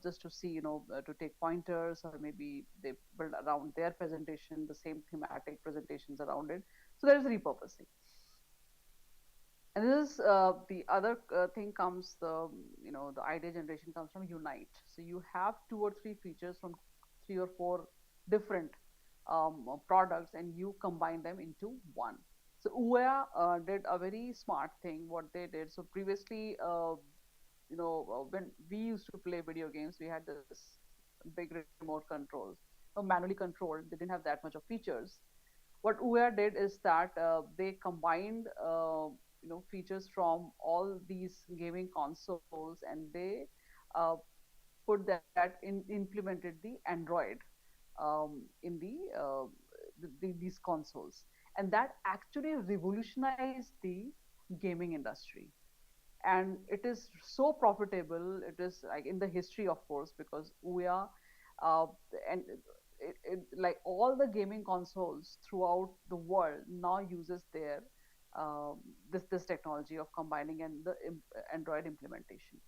just to see, to take pointers, or maybe they build around their presentation the same thematic presentations around it. So there is repurposing. And this is the other thing comes, the idea generation comes from Unite. So you have 2 or 3 features from 3 or 4 different products, and you combine them into one. So Uya did a very smart thing. What they did, so previously, when we used to play video games, we had this big remote controls, manually controlled. They didn't have that much of features. What Uya did is that they combined features from all these gaming consoles, and they uh, put that implemented the Android in these consoles, and that actually revolutionized the gaming industry. And it is so profitable. It is like in the history, of course, because Ouya, uh, and like all the gaming consoles throughout the world now uses their this technology of combining and the Android implementation.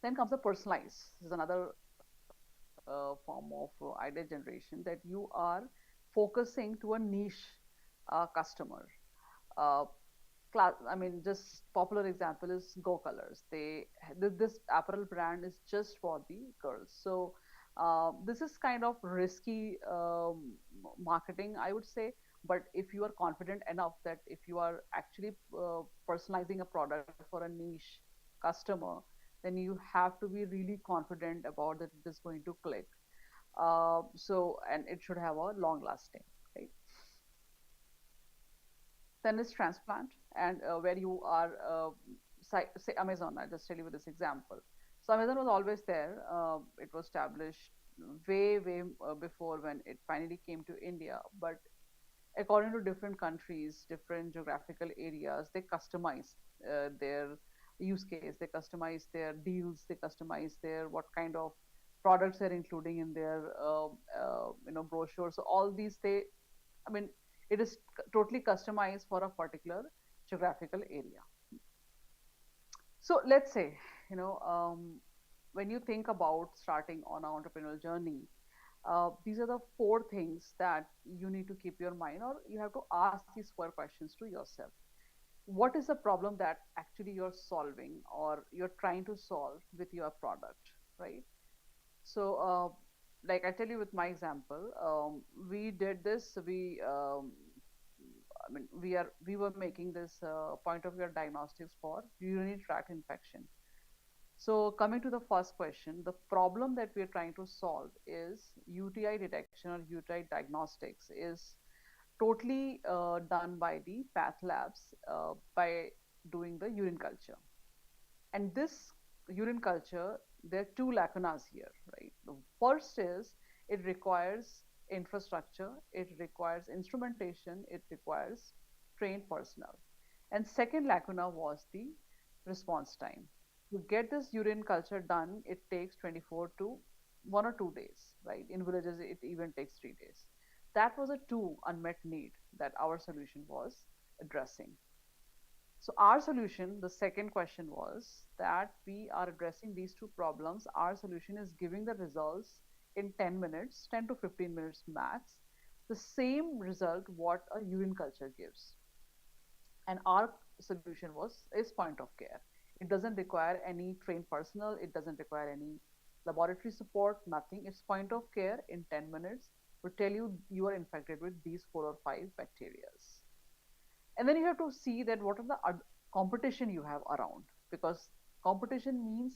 Then comes the personalize. This is another form of idea generation, that you are focusing to a niche customer. Uh, I mean, just popular example is Go Colors. This apparel brand is just for the girls. So this is kind of risky marketing, I would say. But if you are confident enough that if you are actually personalizing a product for a niche customer, then you have to be really confident about that it is going to click. And it should have a long lasting, right? Then is transplant, and where you are, say Amazon. I'll just tell you with this example. So Amazon was always there. It was established way before when it finally came to India. But according to different countries, different geographical areas, they customize their use case, they customize their deals, they customize their what kind of products they're including in their brochure. So all these, I mean, it is totally customized for a particular geographical area. So let's say, you know, when you think about starting on an entrepreneurial journey, these are the four things that you need to keep your mind, or you have to ask these four questions to yourself. What is the problem that actually you're solving or you're trying to solve with your product, right? So, like I tell you with my example, we did this. I mean, we were making this point of care diagnostics for urinary tract infection. So, coming to the first question, the problem that we are trying to solve is UTI detection or UTI diagnostics is totally done by the path labs by doing the urine culture. And this urine culture, there are two lacunas here, right? The first is it requires infrastructure, it requires instrumentation, it requires trained personnel. And second lacuna was the response time. To get this urine culture done, it takes 24 to 1 or 2 days, right? In villages, it even takes 3 days. That was a two unmet need that our solution was addressing. So our solution, the second question was that we are addressing these two problems. Our solution is giving the results in 10 minutes, 10 to 15 minutes max, the same result what a urine culture gives. And our solution was is point of care. It doesn't require any trained personnel, it doesn't require any laboratory support, nothing. It's point of care in 10 minutes to tell you you are infected with these 4 or 5 bacteria. And then you have to see that what are the competition you have around, because competition means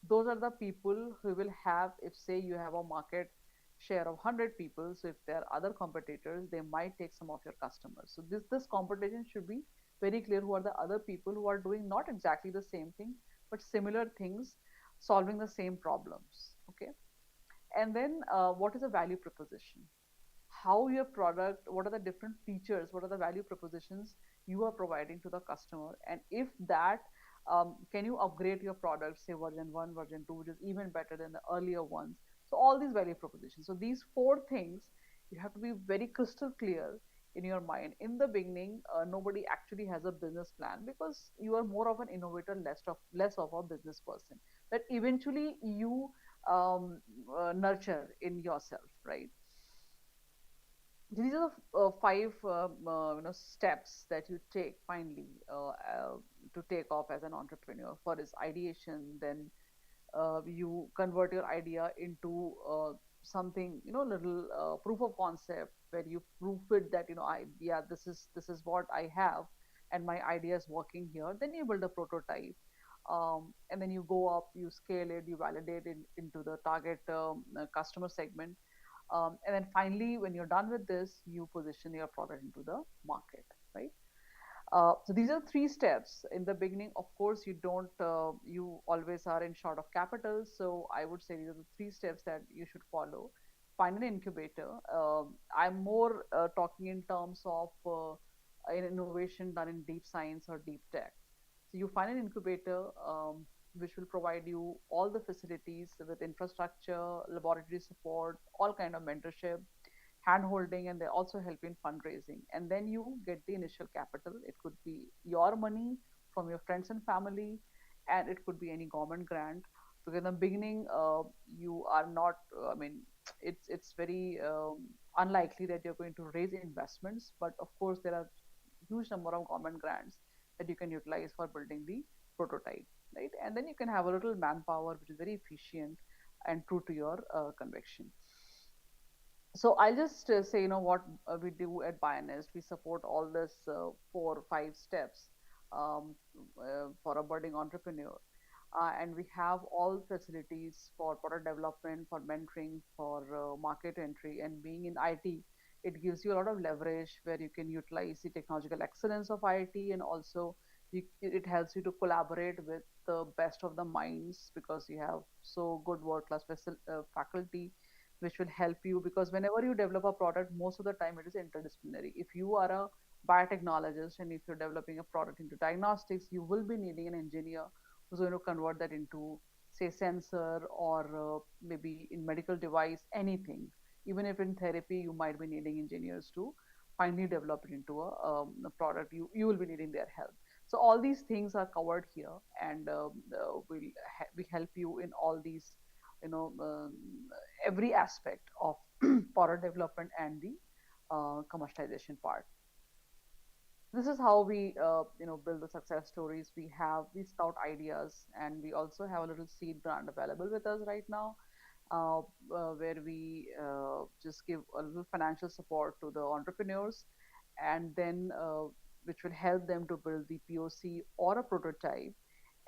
those are the people who will have, if say you have a market share of 100 people, so if there are other competitors, they might take some of your customers. So this competition should be very clear who are the other people who are doing not exactly the same thing but similar things, solving the same problems. Okay. And then what is the value proposition, how your product, what are the different features, what are the value propositions you are providing to the customer, and if that can you upgrade your product, say version 1, version 2, which is even better than the earlier ones. So all these value propositions, so these four things you have to be very crystal clear in your mind. In the beginning, nobody actually has a business plan because you are more of an innovator, less of a business person that eventually you nurture in yourself, right? These are the five steps that you take finally to take off as an entrepreneur. For is ideation, then you convert your idea into something, little proof of concept where you prove it that I yeah, this is what I have and my idea is working here. Then you build a prototype, and then you go up, you scale it, you validate it into the target customer segment, and then finally, when you're done with this, you position your product into the market, right? So these are three steps. In the beginning, of course, you always are in short of capital. So I would say these are the three steps that you should follow. Find an incubator. I'm more talking in terms of an innovation done in deep science or deep tech. So you find an incubator which will provide you all the facilities with infrastructure, laboratory support, all kind of mentorship, hand holding, and they also help in fundraising. And then you get the initial capital. It could be your money from your friends and family, and it could be any government grant. Because in the beginning, you are not. I mean, it's very unlikely that you're going to raise investments. But of course, there are huge number of government grants that you can utilize for building the prototype, right? And then you can have a little manpower, which is very efficient and true to your conviction. So I'll just say, what we do at Bionest. We support all this 4 or 5 steps for a budding entrepreneur. And we have all facilities for product development, for mentoring, for market entry, and being in IT, it gives you a lot of leverage where you can utilize the technological excellence of IT, and also it helps you to collaborate with the best of the minds because you have so good world-class faculty which will help you, because whenever you develop a product, most of the time it is interdisciplinary. If you are a biotechnologist and if you're developing a product into diagnostics, you will be needing an engineer who's going to convert that into, say, sensor, or maybe in medical device, anything. Even if in therapy, you might be needing engineers to finally develop it into a product. You will be needing their help. So all these things are covered here, and we help you in all these, you know, every aspect of product development and the commercialization part. This is how we build the success stories. We scout ideas, and we also have a little seed grant available with us right now, uh, where we just give a little financial support to the entrepreneurs, and then which will help them to build the POC or a prototype.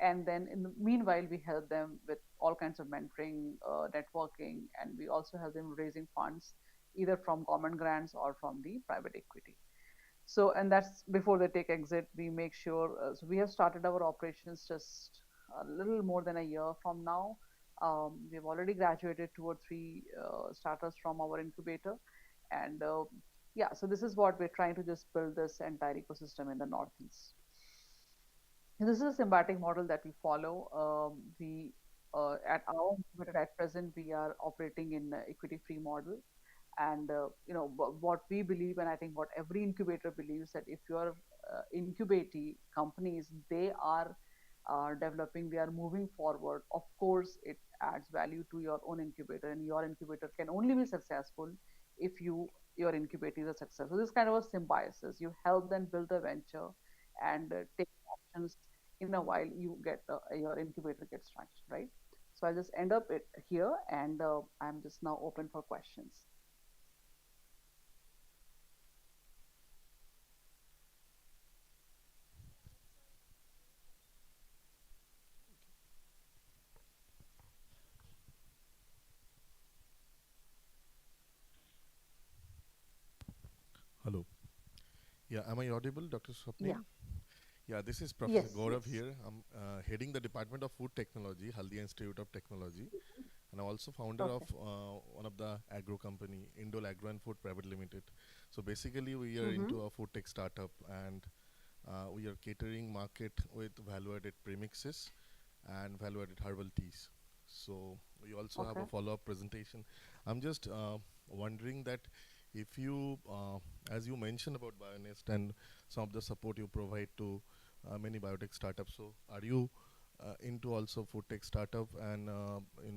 And then in the meanwhile, we help them with all kinds of mentoring, networking, and we also help them raising funds either from government grants or from the private equity. So, and that's before they take exit. We make sure. So we have started our operations just a little more than a year from now. We've already graduated 2 or 3 starters from our incubator, and yeah. So this is what we're trying to just build this entire ecosystem in the Northeast. This is a symbiotic model that we follow. We At our incubator at present, we are operating in equity-free model, and what we believe, and I think what every incubator believes, that if your incubating companies, they are developing, they are moving forward, of course it adds value to your own incubator, and your incubator can only be successful if your incubator is a success. So this kind of a symbiosis, you help them build a venture and take actions. In a while you get your incubator gets structured, right? So I'll just end up it here, and I'm just now open for questions. Hello. Yeah, am I audible, Dr. Swapnil? Yeah. Yeah, this is Professor Yes, Gaurav yes. here. I'm heading the Department of Food Technology, Haldia Institute of Technology, and I'm also founder of Okay. one of the agro company, Indol Agro and Food Private Limited. So basically, we are Mm-hmm. into a food tech startup, and we are catering market with value-added premixes and value-added herbal teas. So we also have Okay. a follow-up presentation. I'm just wondering that if you, as you mentioned about Bionest and some of the support you provide to many biotech startups, so are you into also food tech startup and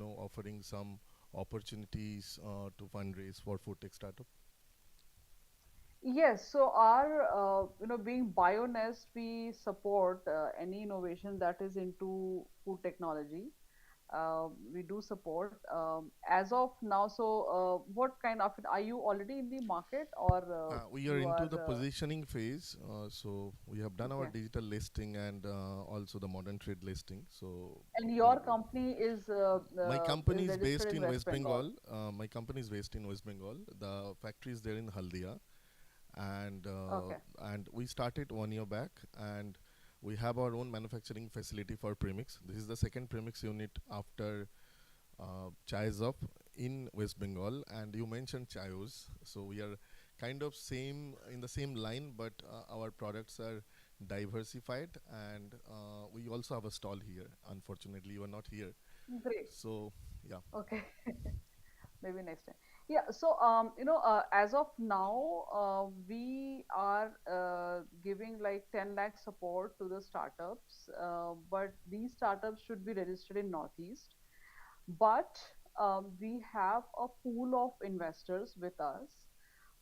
offering some opportunities to fundraise for food tech startup? Yes, so our, being Bionest, we support any innovation that is into food technology. We do support as of now. So, what kind of are you already in the market, or We are you into are the positioning phase. So we have done our okay? digital listing and also the modern trade listing. So And we, your company my company is is registered based in in West West Bengal. Bengal. My company is based in West Bengal. The factory is there in Haldia, and Okay. we started 1 year back, and we have our own manufacturing facility for premix. This is the second premix unit after Chais up in West Bengal, and you mentioned Chayos. So we are kind of same in the same line, but our products are diversified, and we also have a stall here. Unfortunately, you are not here. Great. So yeah. Okay. Maybe next time. Yeah. So, as of now, we are giving like 10 lakh support to the startups, but these startups should be registered in Northeast. But we have a pool of investors with us.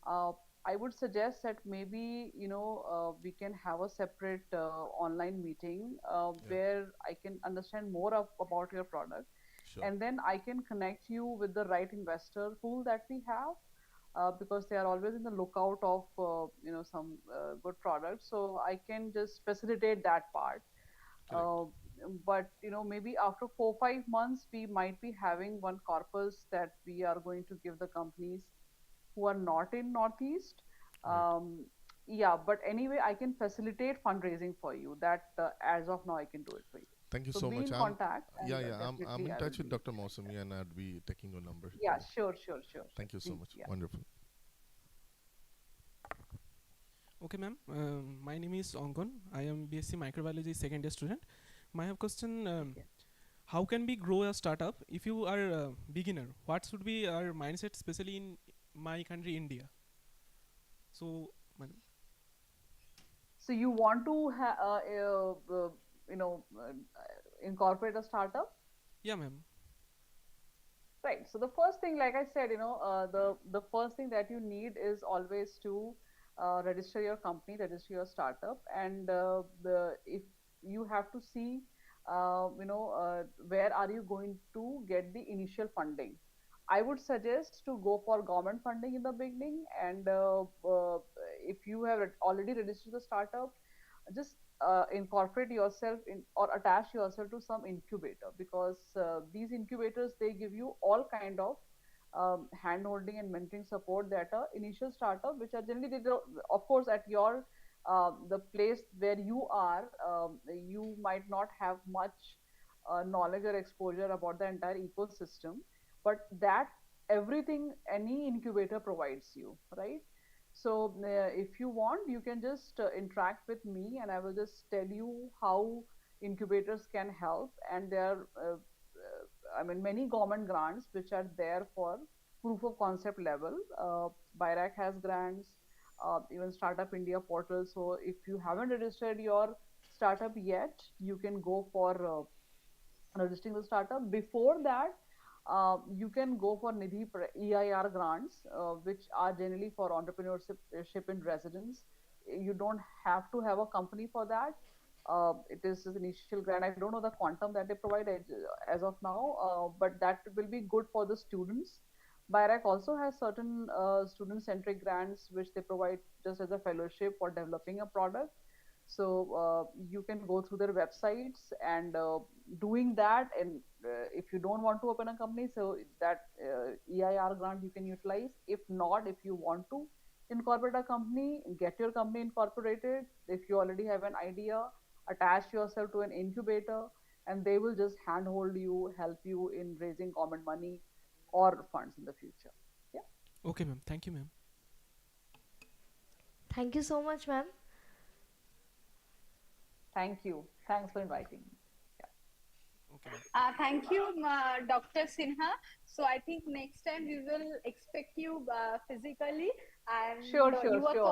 uh, I would suggest that maybe we can have a separate online meeting Yeah, where I can understand more about your product, sure. and then I can connect you with the right investor pool that we have, because they are always in the lookout of some good products. So I can just facilitate that part. Correct. uh, but maybe after 4 5 months we might be having one corpus that we are going to give the companies who are not in Northeast. Right. Yeah, but anyway, I can facilitate fundraising for you. That as of now I can do it for you. Thank you So so be much. in contact, Yeah, and yeah. I'm definitely in I will touch with be. Dr. Mosami, and I'd be taking your number. Yeah, Yeah. sure, sure, sure, sure. Thank you so Please, much. yeah. Wonderful. Okay, ma'am. My name is Angon. I am BSc Microbiology second year student. My have question: Okay. how can we grow a startup if you are a beginner? What should be our mindset, especially in my country, India? So, madam. So you want to incorporate a startup. Yeah, ma'am. Right. So the first thing, like I said, the first thing that you need is always to register your company, register your startup, and the if you have to see, where are you going to get the initial funding. I would suggest to go for government funding in the beginning, and if you have already registered the startup, just incorporate yourself in or attach yourself to some incubator, because these incubators, they give you all kind of hand holding and mentoring support that a initial startup, which are generally, they don't, of course, at your the place where you are, you might not have much knowledge or exposure about the entire ecosystem, but that everything any incubator provides you, right? So if you want, you can just interact with me, and I will just tell you how incubators can help. And there are, I mean, many government grants which are there for proof of concept level. BIRAC has grants, even Startup India portal. So if you haven't registered your startup yet, you can go for registering the startup. Before that, you can go for EIR grants, which are generally for entrepreneurship in residence. You don't have to have a company for that. It is an initial grant. I don't know the quantum that they provide as of now, but that will be good for the students. BIRAC also has certain student-centric grants which they provide just as a fellowship for developing a product. So you can go through their websites and doing that. And if you don't want to open a company, so that EIR grant you can utilize. If not, if you want to incorporate a company, get your company incorporated. If you already have an idea, attach yourself to an incubator, and they will just handhold you, help you in raising common money or funds in the future. Yeah. Okay, ma'am. Thank you, ma'am. Thank you so much, ma'am. Thank you. Thanks for inviting me. Okay, ma'am. Thank you, Dr. Sinha. So I think next time we will expect you physically, and Sure, sure, you are sure.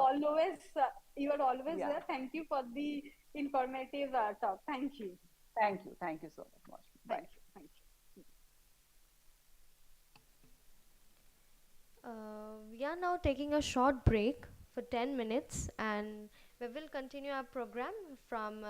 you are always Yeah. there. Thank you for the informative talk. Thank you. Thank you. Thank you so much. Bye. Thank you. Thank you. We are now taking a short break for 10 minutes, and we will continue our program from